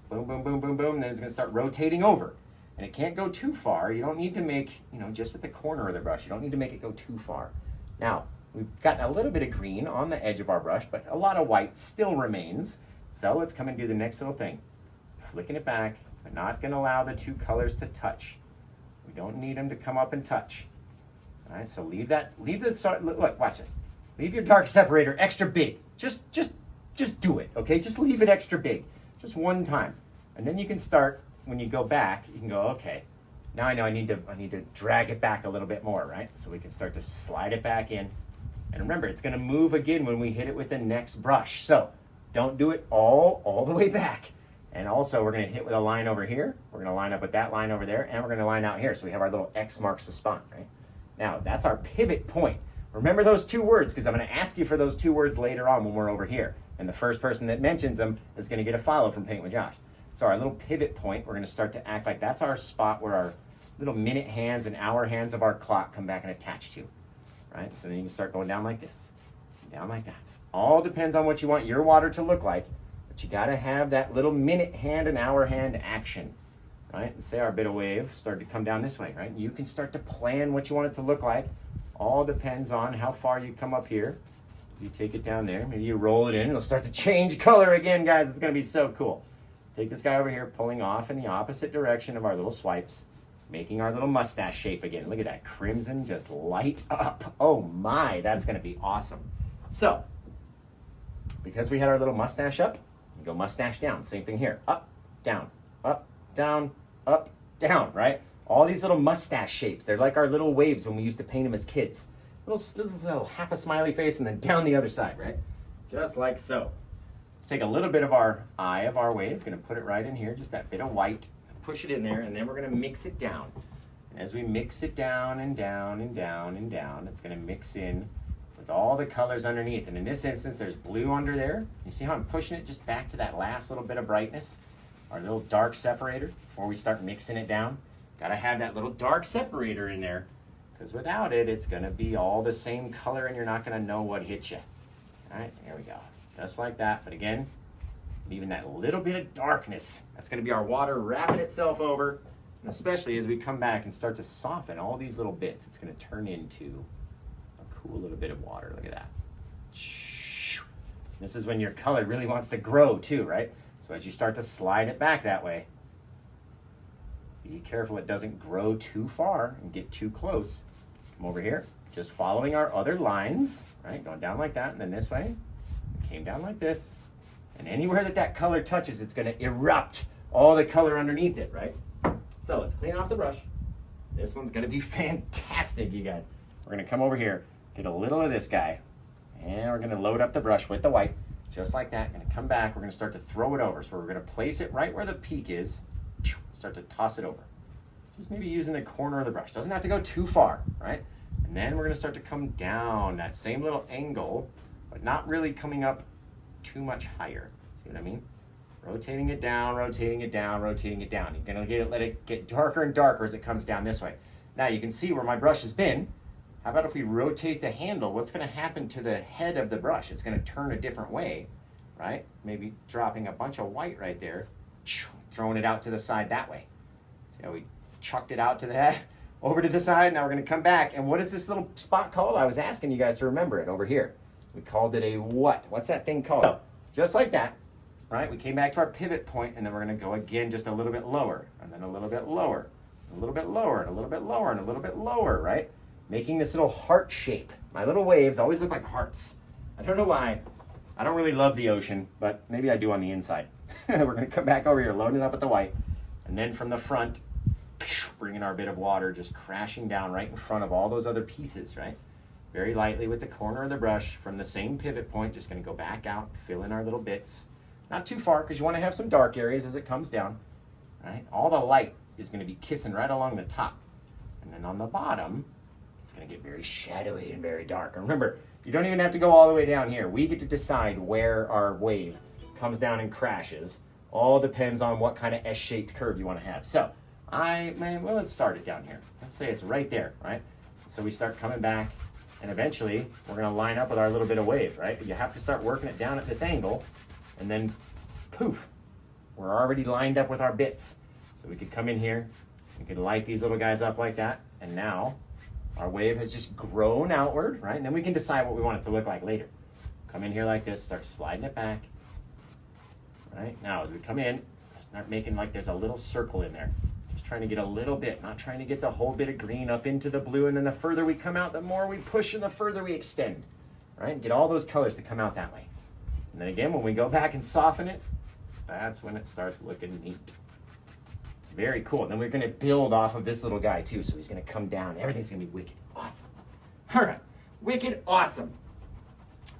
boom, boom, boom, boom, boom, and then it's gonna start rotating over. And it can't go too far. You don't need to make, just with the corner of the brush, you don't need to make it go too far. Now, we've gotten a little bit of green on the edge of our brush, but a lot of white still remains. So let's come and do the next little thing. Flicking it back, but not gonna allow the two colors to touch. We don't need them to come up and touch. All right, so leave the, look, watch this. Leave your dark separator extra big. Just do it, okay? Just leave it extra big, just one time. And then you can start, when you go back, you can go, okay, now I know I need to drag it back a little bit more, right? So we can start to slide it back in. And remember, it's gonna move again when we hit it with the next brush. So don't do it all the way back. And also we're gonna hit with a line over here. We're gonna line up with that line over there, and we're gonna line out here. So we have our little X marks the spot, right? Now that's our pivot point. Remember those two words, because I'm gonna ask you for those two words later on when we're over here. And the first person that mentions them is gonna get a follow from Paint with Josh. So our little pivot point, we're gonna start to act like that's our spot where our little minute hands and hour hands of our clock come back and attach to, right? So then you can start going down like this, down like that. All depends on what you want your water to look like, but you gotta have that little minute hand and hour hand action, right? And say our bit of wave started to come down this way, right? You can start to plan what you want it to look like. All depends on how far you come up here. You take it down there, maybe you roll it in, it'll start to change color again, guys. It's gonna be so cool. Take this guy over here, pulling off in the opposite direction of our little swipes, making our little mustache shape again. Look at that crimson just light up. Oh my, that's gonna be awesome. So, because we had our little mustache up, you go mustache down. Same thing here. Up, down, up, down, right? All these little mustache shapes. They're like our little waves when we used to paint them as kids. Little half a smiley face and then down the other side, right? Just like so. Let's take a little bit of our eye of our wave. Gonna put it right in here, just that bit of white. Push it in there, and then we're gonna mix it down. And as we mix it down and down and down and down, it's gonna mix in with all the colors underneath. And in this instance, there's blue under there. You see how I'm pushing it just back to that last little bit of brightness? Our little dark separator before we start mixing it down. Gotta have that little dark separator in there, because without it, it's gonna be all the same color and you're not gonna know what hit you. All right, here we go. Just like that, but again, And even that little bit of darkness, that's gonna be our water wrapping itself over. And especially as we come back and start to soften all these little bits, it's gonna turn into a cool little bit of water. Look at that. This is when your color really wants to grow too, right? So as you start to slide it back that way, be careful it doesn't grow too far and get too close. Come over here, just following our other lines, right? Going down like that, and then this way. Came down like this. And anywhere that that color touches, it's gonna erupt all the color underneath it, right? So let's clean off the brush. This one's gonna be fantastic, you guys. We're gonna come over here, get a little of this guy, and we're gonna load up the brush with the white, just like that. Gonna come back, we're gonna start to throw it over. So we're gonna place it right where the peak is, start to toss it over. Just maybe using the corner of the brush. Doesn't have to go too far, right? And then we're gonna start to come down that same little angle, but not really coming up too much higher. See what I mean? Rotating it down, rotating it down, rotating it down. You're gonna let it get darker and darker as it comes down this way. Now you can see where my brush has been. How about if we rotate the handle? What's gonna happen to the head of the brush? It's gonna turn a different way, right? Maybe dropping a bunch of white right there, throwing it out to the side that way. See how we chucked it out to the head, over to the side. Now we're gonna come back, and what is this little spot called? I was asking you guys to remember it over here. We called it a what? What's that thing called? Oh, just like that, right? We came back to our pivot point, and then we're gonna go again just a little bit lower, and then a little bit lower, a little bit lower, and a little bit lower, and a little bit lower, right? Making this little heart shape. My little waves always look like hearts. I don't know why. I don't really love the ocean, but maybe I do on the inside. We're gonna come back over here, loading it up with the white, and then from the front, bringing our bit of water, just crashing down right in front of all those other pieces, right? Very lightly with the corner of the brush from the same pivot point, just gonna go back out, fill in our little bits. Not too far, because you wanna have some dark areas as it comes down, right? All the light is gonna be kissing right along the top. And then on the bottom, it's gonna get very shadowy and very dark. And remember, you don't even have to go all the way down here. We get to decide where our wave comes down and crashes. All depends on what kind of S-shaped curve you wanna have. So, well, let's start it down here. Let's say it's right there, right? So we start coming back, and eventually we're gonna line up with our little bit of wave, right? But you have to start working it down at this angle, and then poof, we're already lined up with our bits. So we could come in here, we could light these little guys up like that, and now our wave has just grown outward, right? And then we can decide what we want it to look like later. Come in here like this, start sliding it back, right? Now as we come in, start making like there's a little circle in there. Just trying to get a little bit, not trying to get the whole bit of green up into the blue, and then the further we come out, the more we push and the further we extend, right? Get all those colors to come out that way. And then again, when we go back and soften it, that's when it starts looking neat. Very cool. And then we're gonna build off of this little guy too, so he's gonna come down. Everything's gonna be wicked awesome. All right, wicked awesome.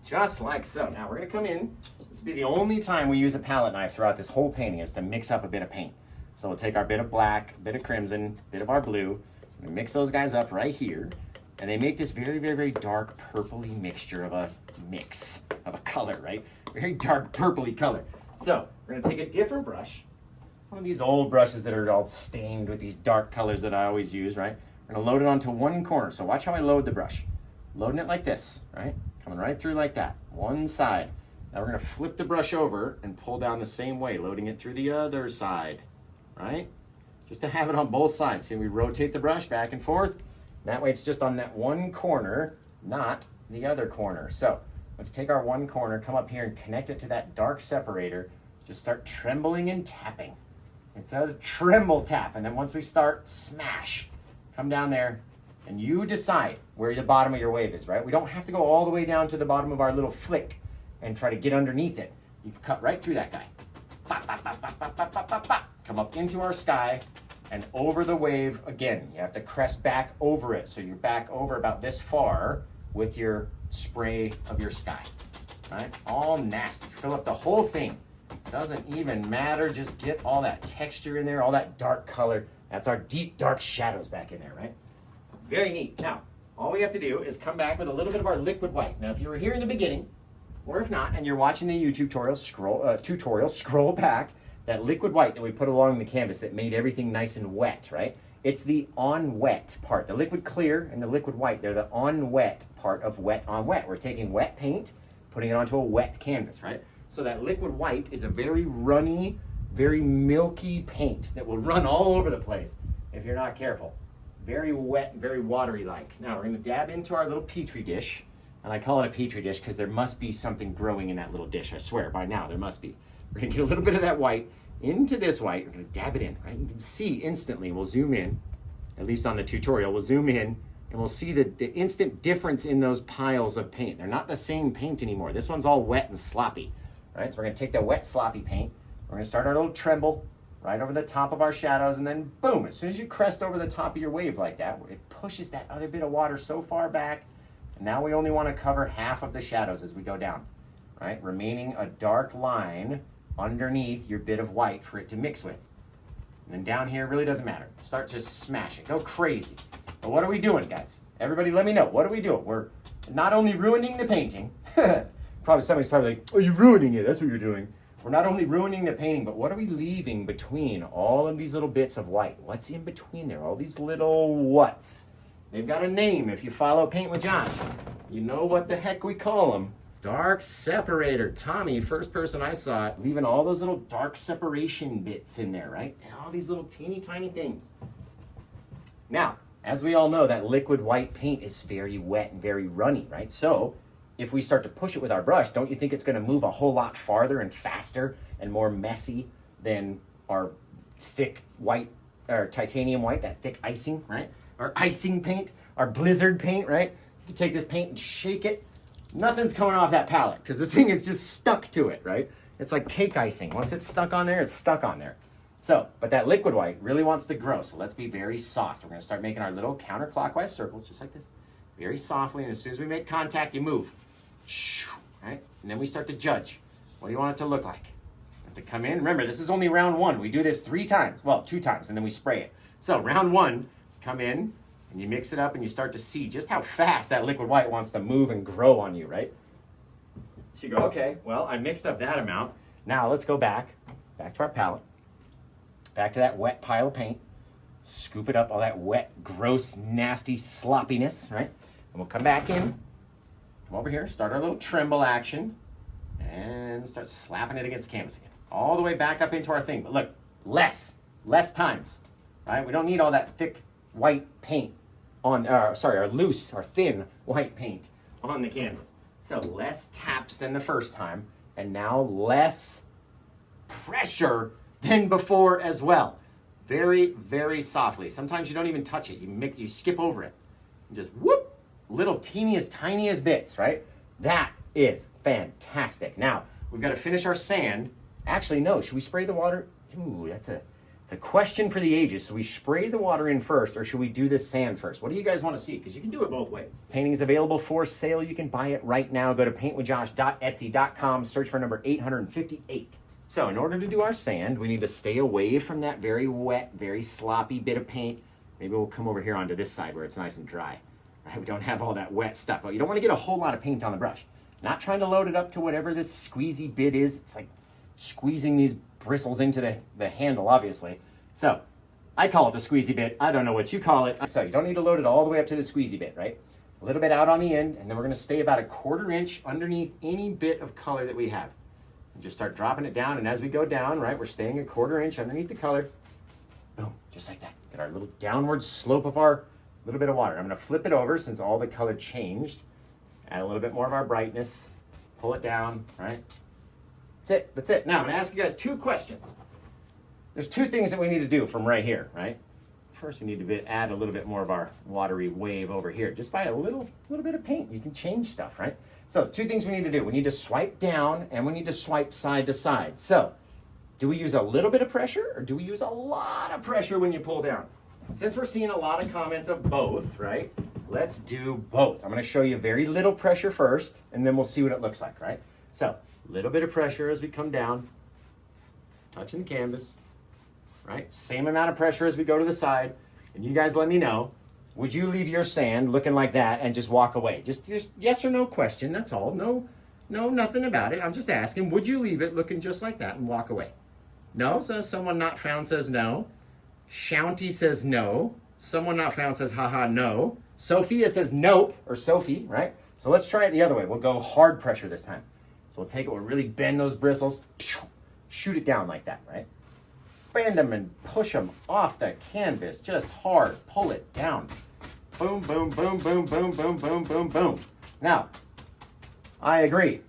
Just like so. Now we're gonna come in. This will be the only time we use a palette knife throughout this whole painting, is to mix up a bit of paint. So we'll take our bit of black, bit of crimson, bit of our blue, and mix those guys up right here. And they make this very, very, very dark purpley mixture of a mix of a color, right? Very dark purpley color. So we're gonna take a different brush, one of these old brushes that are all stained with these dark colors that I always use, right? We're gonna load it onto one corner. So watch how I load the brush. Loading it like this, right? Coming right through like that, one side. Now we're gonna flip the brush over and pull down the same way, loading it through the other side, right? Just to have it on both sides. See, we rotate the brush back and forth. That way it's just on that one corner, not the other corner. So let's take our one corner, come up here and connect it to that dark separator. Just start trembling and tapping. It's a tremble tap. And then once we start, smash. Come down there and you decide where the bottom of your wave is, right? We don't have to go all the way down to the bottom of our little flick and try to get underneath it. You can cut right through that guy. Bop, bop, bop, bop, bop, bop, bop, bop, bop. Come up into our sky and over the wave again. You have to crest back over it. So you're back over about this far with your spray of your sky, right? All nasty. Fill up the whole thing. Doesn't even matter. Just get all that texture in there, all that dark color. That's our deep, dark shadows back in there, right? Very neat. Now, all we have to do is come back with a little bit of our liquid white. Now, if you were here in the beginning, or if not, and you're watching the YouTube tutorial, scroll back. That liquid white that we put along the canvas that made everything nice and wet, right? It's the on wet part. The liquid clear and the liquid white, they're the on wet part of wet on wet. We're taking wet paint, putting it onto a wet canvas, right? So that liquid white is a very runny, very milky paint that will run all over the place if you're not careful. Very wet, very watery-like. Now we're gonna dab into our little Petri dish, and I call it a Petri dish because there must be something growing in that little dish. I swear, by now there must be. We're gonna get a little bit of that white into this white. We're gonna dab it in, right? You can see instantly, we'll zoom in, at least on the tutorial, we'll zoom in, and we'll see the instant difference in those piles of paint. They're not the same paint anymore. This one's all wet and sloppy, right? So we're gonna take that wet, sloppy paint. We're gonna start our little tremble right over the top of our shadows, and then boom, as soon as you crest over the top of your wave like that, it pushes that other bit of water so far back, and now we only wanna cover half of the shadows as we go down, right? Remaining a dark line underneath your bit of white for it to mix with. And then down here, really doesn't matter. Start just smashing, go crazy. But what are we doing, guys? Everybody let me know, what are we doing? We're not only ruining the painting, somebody's probably like, oh, you're ruining it, that's what you're doing. We're not only ruining the painting, but what are we leaving between all of these little bits of white? What's in between there? All these little whats? They've got a name. If you follow Paint with Josh, you know what the heck we call them. Dark separator. Tommy, first person I saw it, leaving all those little dark separation bits in there, right? And all these little teeny tiny things. Now, as we all know, that liquid white paint is very wet and very runny, right? So if we start to push it with our brush, don't you think it's going to move a whole lot farther and faster and more messy than our thick white, or titanium white, that thick icing, right? Our icing paint, our blizzard paint, right? You can take this paint and shake it. Nothing's coming off that palette because the thing is just stuck to it, right? It's like cake icing. Once it's stuck on there, it's stuck on there. So, but that liquid white really wants to grow, so let's be very soft. We're going to start making our little counterclockwise circles, just like this. Very softly, and as soon as we make contact, you move. Right? And then we start to judge. What do you want it to look like? You have to come in. Remember, this is only round one. We do this 3 times. Well, 2 times, and then we spray it. So round 1, come in, and you mix it up, and you start to see just how fast that liquid white wants to move and grow on you, right? So you go, okay, well, I mixed up that amount. Now let's go back to our palette, back to that wet pile of paint. Scoop it up, all that wet, gross, nasty sloppiness, right? And we'll come back in. Come over here, start our little tremble action, and start slapping it against the canvas again. All the way back up into our thing. But look, less times, right? We don't need all that thick white paint on, our loose or thin white paint on the canvas. So less taps than the first time, and now less pressure than before as well. Very, very softly. Sometimes you don't even touch it. You skip over it. And just whoop. Little teeniest, tiniest bits, right? That is fantastic. Now, we've got to finish our sand. Actually, no, should we spray the water? Ooh, it's a question for the ages. So we spray the water in first, or should we do this sand first? What do you guys want to see? Because you can do it both ways. Painting is available for sale. You can buy it right now. Go to paintwithjosh.etsy.com, search for number 858. So in order to do our sand, we need to stay away from that very wet, very sloppy bit of paint. Maybe we'll come over here onto this side where it's nice and dry. Right? We don't have all that wet stuff, but you don't want to get a whole lot of paint on the brush. Not trying to load it up to whatever this squeezy bit is. It's like squeezing these bristles into the handle, obviously. So I call it the squeezy bit. I don't know what you call it. So you don't need to load it all the way up to the squeezy bit, right? A little bit out on the end, and then we're going to stay about a 1/4 inch underneath any bit of color that we have. And just start dropping it down, and as we go down, right, we're staying a 1/4 inch underneath the color. Boom, just like that. Get our little downward slope of our little bit of water. I'm going to flip it over since all the color changed. Add a little bit more of our brightness. Pull it down, right? That's it. That's it. Now, I'm going to ask you guys 2 questions. There's 2 things that we need to do from right here, right? First, we need to add a little bit more of our watery wave over here. Just by a little bit of paint, you can change stuff, right? So 2 things we need to do. We need to swipe down, and we need to swipe side to side. So do we use a little bit of pressure, or do we use a lot of pressure when you pull down? Since we're seeing a lot of comments of both, right? Let's do both. I'm going to show you very little pressure first, and then we'll see what it looks like, right? So, a little bit of pressure as we come down, touching the canvas, right? Same amount of pressure as we go to the side. And you guys let me know, would you leave your sand looking like that and just walk away? Just yes or no question, that's all. No, nothing about it. I'm just asking, would you leave it looking just like that and walk away? No? So someone not found says no. Shaunty says no. Someone not found says haha no. Sophia says nope, or Sophie, right? So let's try it the other way. We'll go hard pressure this time. So we'll take it, we'll really bend those bristles, shoot it down like that, right? Bend them and push them off the canvas, just hard, pull it down. Boom, boom, boom, boom, boom, boom, boom, boom, boom. Now, I agree.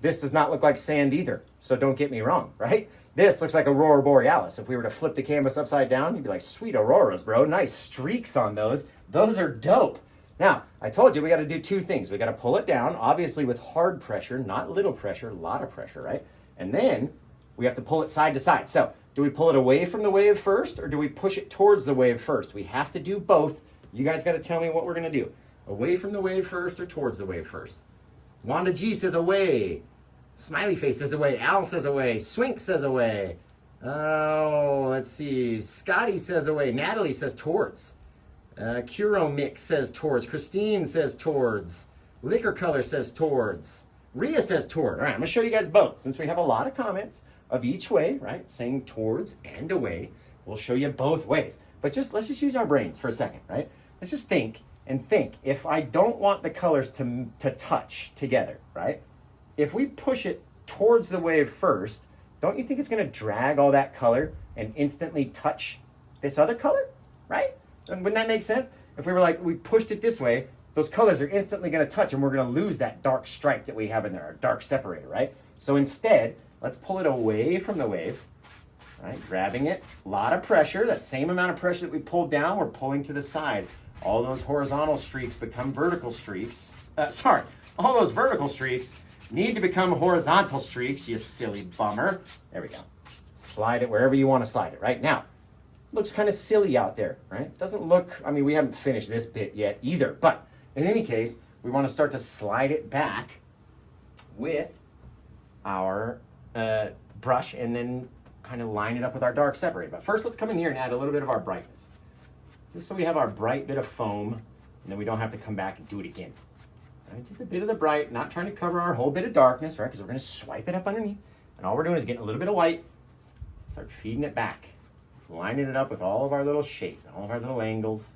This does not look like sand either, so don't get me wrong, right? This looks like Aurora Borealis. If we were to flip the canvas upside down, you'd be like, sweet auroras, bro. Nice streaks on those. Those are dope. Now, I told you we got to do two things. We got to pull it down, obviously with hard pressure, not little pressure, a lot of pressure, right? And then we have to pull it side to side. So do we pull it away from the wave first, or do we push it towards the wave first? We have to do both. You guys got to tell me what we're going to do. Away from the wave first or towards the wave first? Wanda G says away. Smiley Face says away. Al says away. Swink says away. Oh, let's see. Scotty says away. Natalie says towards. Curo Mix says towards. Christine says towards. Liquor Color says towards. Rhea says toward. All right, I'm going to show you guys both. Since we have a lot of comments of each way, right, saying towards and away, we'll show you both ways. But let's just use our brains for a second, right? Let's just think and think. If I don't want the colors to touch together, right? If we push it towards the wave first, don't you think it's going to drag all that color and instantly touch this other color, right? And wouldn't that make sense? If we were like, we pushed it this way, those colors are instantly going to touch and we're going to lose that dark stripe that we have in there, our dark separator, right? So instead, let's pull it away from the wave, right? Grabbing it, a lot of pressure, that same amount of pressure that we pulled down, we're pulling to the side. All those horizontal streaks become vertical streaks. All those vertical streaks need to become horizontal streaks, you silly bummer. There we go. Slide it wherever you want to slide it, right? Now, looks kind of silly out there, right? Doesn't look, I mean, we haven't finished this bit yet either, but in any case, we want to start to slide it back with our brush and then kind of line it up with our dark separator. But first, let's come in here and add a little bit of our brightness. Just so we have our bright bit of foam, and then we don't have to come back and do it again. Right? Just a bit of the bright, not trying to cover our whole bit of darkness, right? Because we're going to swipe it up underneath. And all we're doing is getting a little bit of white, start feeding it back, lining it up with all of our little shape, all of our little angles.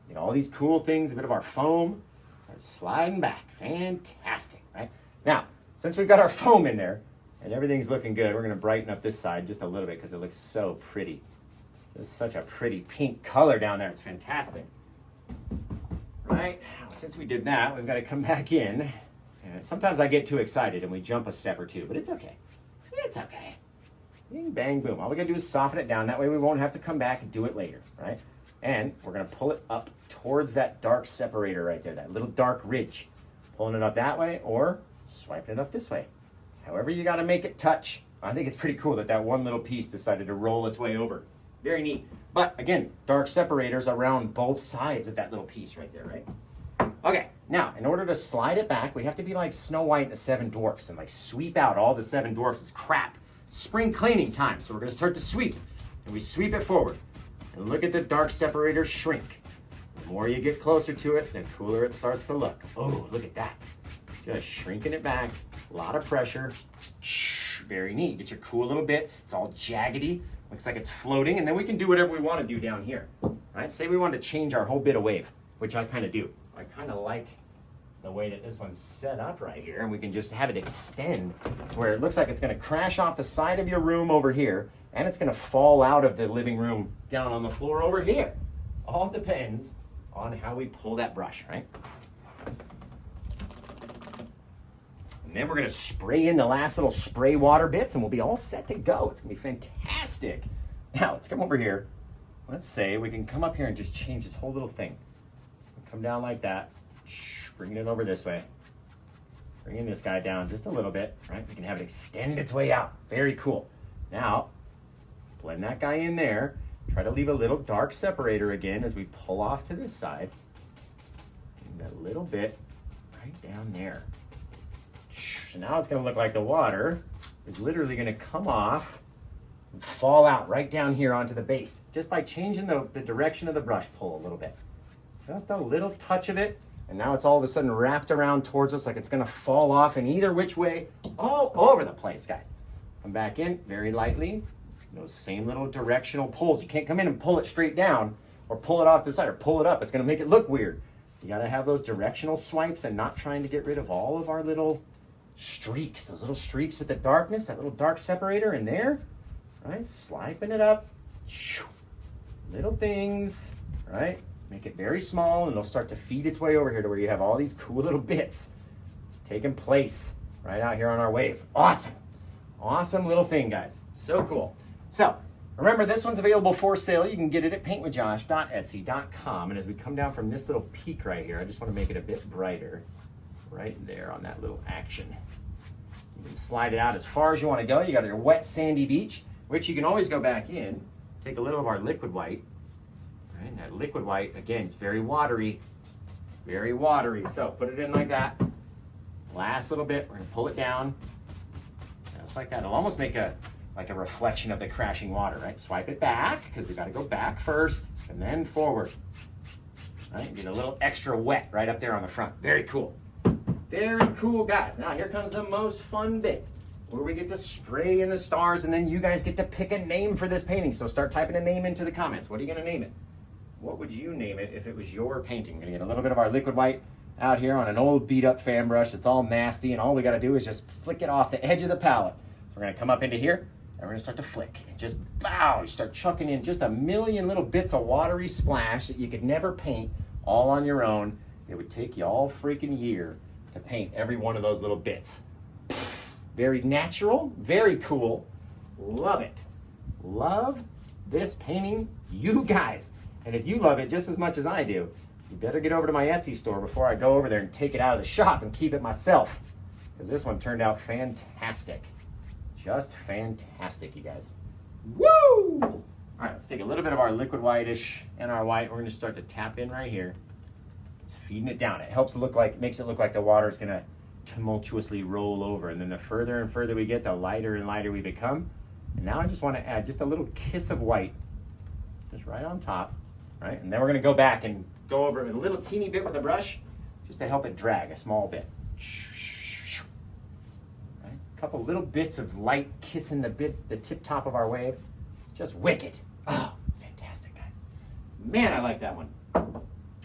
Get all these cool things, a bit of our foam, start sliding back. Fantastic, right? Now, since we've got our foam in there and everything's looking good, we're going to brighten up this side just a little bit because it looks so pretty. It's such a pretty pink color down there. It's fantastic. Right? Since we did that, we've got to come back in. And sometimes I get too excited and we jump a step or two, but it's okay. It's okay. Bing, bang, boom. All we got to do is soften it down. That way we won't have to come back and do it later, right? And we're going to pull it up towards that dark separator right there, that little dark ridge. Pulling it up that way or swiping it up this way. However you got to make it touch. I think it's pretty cool that one little piece decided to roll its way over. Very neat. But again, dark separators around both sides of that little piece right there, right? Okay, now in order to slide it back, we have to be like Snow White and the Seven Dwarfs and like sweep out all the Seven Dwarfs. It's crap. Spring cleaning time. So we're going to start to sweep. And we sweep it forward. And look at the dark separator shrink. The more you get closer to it, the cooler it starts to look. Oh, look at that. Just shrinking it back. A lot of pressure. Shh, very neat. Get your cool little bits. It's all jaggedy. Looks like it's floating, and then we can do whatever we want to do down here. Right? Say we want to change our whole bit of wave, which I kind of do. I kind of like the way that this one's set up right here, and we can just have it extend where it looks like it's going to crash off the side of your room over here, and it's going to fall out of the living room down on the floor over here. All depends on how we pull that brush, right? And then we're going to spray in the last little spray water bits and we'll be all set to go. It's going to be fantastic. Now, let's come over here. Let's say we can come up here and just change this whole little thing. Come down like that. Bringing it over this way. Bringing this guy down just a little bit, right? We can have it extend its way out. Very cool. Now, blend that guy in there. Try to leave a little dark separator again as we pull off to this side. And that little bit right down there. So now it's going to look like the water is literally going to come off and fall out right down here onto the base just by changing the direction of the brush pull a little bit. Just a little touch of it, and now it's all of a sudden wrapped around towards us like it's going to fall off in either which way, all over the place, guys. Come back in very lightly. Those same little directional pulls. You can't come in and pull it straight down or pull it off the side or pull it up. It's going to make it look weird. You got to have those directional swipes and not trying to get rid of all of our little streaks, those little streaks with the darkness, that little dark separator in there, right? Sliping it up, little things, right? Make it very small and it'll start to feed its way over here to where you have all these cool little bits taking place right out here on our wave. Awesome. Awesome little thing, guys. So cool. So remember, this one's available for sale. You can get it at paintwithjosh.etsy.com. And as we come down from this little peak right here, I just want to make it a bit brighter right there on that little action. You can slide it out as far as you want to go. You got your wet sandy beach, which you can always go back in, take a little of our liquid white. Right? And that liquid white, again, it's very watery. Very watery. So put it in like that. Last little bit, we're going to pull it down. Just like that. It'll almost make a reflection of the crashing water, right? Swipe it back, because we got to go back first and then forward. Right? Get a little extra wet right up there on the front. Very cool. Very cool, guys. Now here comes the most fun bit, where we get to spray in the stars, and then you guys get to pick a name for this painting. So start typing a name into the comments. What are you going to name it? What would you name it if it was your painting? We're going to get a little bit of our liquid white out here on an old beat up fan brush. It's all nasty, and all we got to do is just flick it off the edge of the palette. So we're going to come up into here, and we're going to start to flick and just bow. You start chucking in just a million little bits of watery splash that you could never paint all on your own. It would take you all freaking year to paint every one of those little bits. Very natural, very cool. Love it. Love this painting, you guys. And if you love it just as much as I do, you better get over to my Etsy store before I go over there and take it out of the shop and keep it myself. Because this one turned out fantastic. Just fantastic, you guys. Woo! All right, let's take a little bit of our liquid whitish and our white. We're going to start to tap in right here. Just feeding it down. It helps it look like, makes it look like the water is going to tumultuously roll over. And then the further and further we get, the lighter and lighter we become. And now I just want to add just a little kiss of white, just right on top, right? And then we're going to go back and go over it a little teeny bit with the brush, just to help it drag a small bit. Right? A couple little bits of light kissing the tip top of our wave. Just wicked. Oh, it's fantastic, guys. Man, I like that one.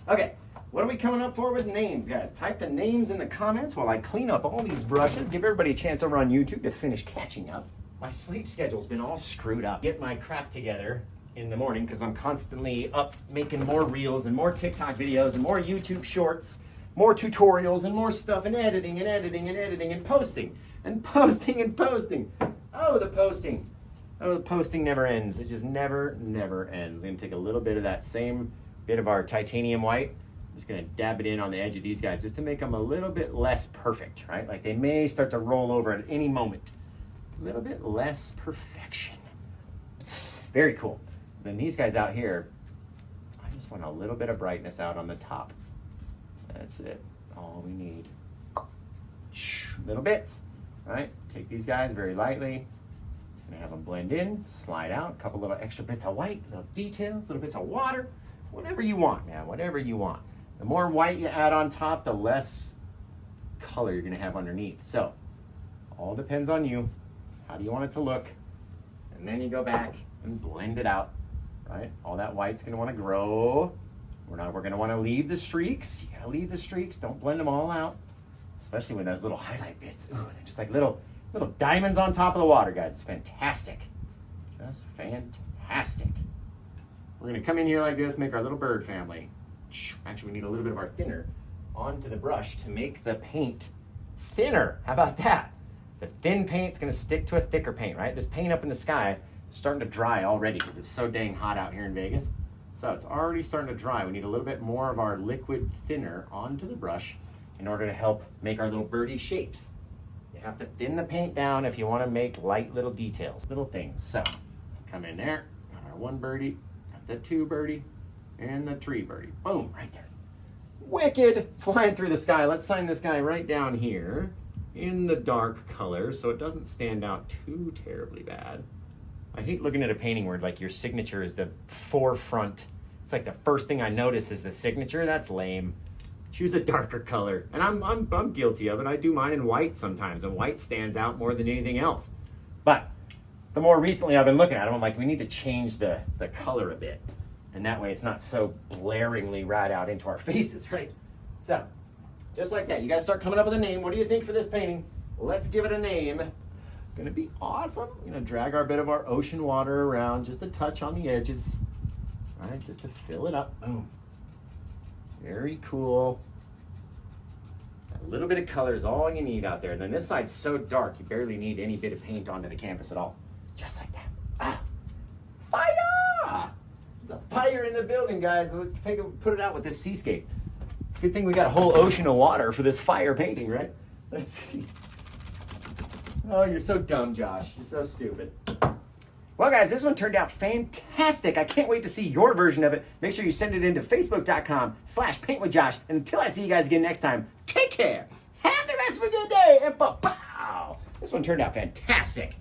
Okay, what are we coming up for with names, guys? Type the names in the comments while I clean up all these brushes. Give everybody a chance over on YouTube to finish catching up. My sleep schedule's been all screwed up. Get my crap together in the morning because I'm constantly up making more reels and more TikTok videos and more YouTube shorts, more tutorials and more stuff, and editing and editing and editing and posting and posting and posting. Oh, the posting. Oh, the posting never ends. It just never ends. I'm going to take a little bit of that same bit of our titanium white. I'm just going to dab it in on the edge of these guys just to make them a little bit less perfect, right? Like they may start to roll over at any moment. A little bit less perfection. Very cool. Then these guys out here, I just want a little bit of brightness out on the top. That's it. All we need. Little bits, right? Take these guys very lightly. It's gonna have them blend in, slide out, a couple little extra bits of white, little details, little bits of water, whatever you want, man, whatever you want. The more white you add on top, the less color you're gonna have underneath. So, all depends on you. How do you want it to look? And then you go back and blend it out. Right? All that white's gonna wanna grow. We're gonna wanna leave the streaks. You gotta leave the streaks. Don't blend them all out. Especially with those little highlight bits. Ooh, they're just like little diamonds on top of the water, guys. It's fantastic. Just fantastic. We're gonna come in here like this, make our little bird family. Actually, we need a little bit of our thinner onto the brush to make the paint thinner. How about that? The thin paint's gonna stick to a thicker paint, right? This paint up in the sky starting to dry already because it's so dang hot out here in Vegas. So it's already starting to dry. We need a little bit more of our liquid thinner onto the brush in order to help make our little birdie shapes. You have to thin the paint down if you want to make light little details, little things. So come in there, got our one birdie, got the two birdie, and the three birdie. Boom, right there. Wicked, flying through the sky. Let's sign this guy right down here in the dark color so it doesn't stand out too terribly bad. I hate looking at a painting where like your signature is the forefront. It's like the first thing I notice is the signature. That's lame. Choose a darker color. And I'm guilty of it. I do mine in white sometimes, and white stands out more than anything else. But the more recently I've been looking at them, I'm like, we need to change the color a bit. And that way it's not so blaringly right out into our faces, right? So, just like that. You guys start coming up with a name. What do you think for this painting? let's give it a name. Gonna be awesome. Gonna drag our bit of our ocean water around, just a touch on the edges. All right, just to fill it up. Boom. Very cool. A little bit of color is all you need out there. And then this side's so dark, you barely need any bit of paint onto the canvas at all. Just like that. Ah, fire! There's a fire in the building, guys. Let's put it out with this seascape. Good thing we got a whole ocean of water for this fire painting, right? Let's see. Oh, you're so dumb, Josh. You're so stupid. Well, guys, this one turned out fantastic. I can't wait to see your version of it. Make sure you send it into facebook.com/paintwithjosh. And until I see you guys again next time, take care. Have the rest of a good day. And pow. This one turned out fantastic.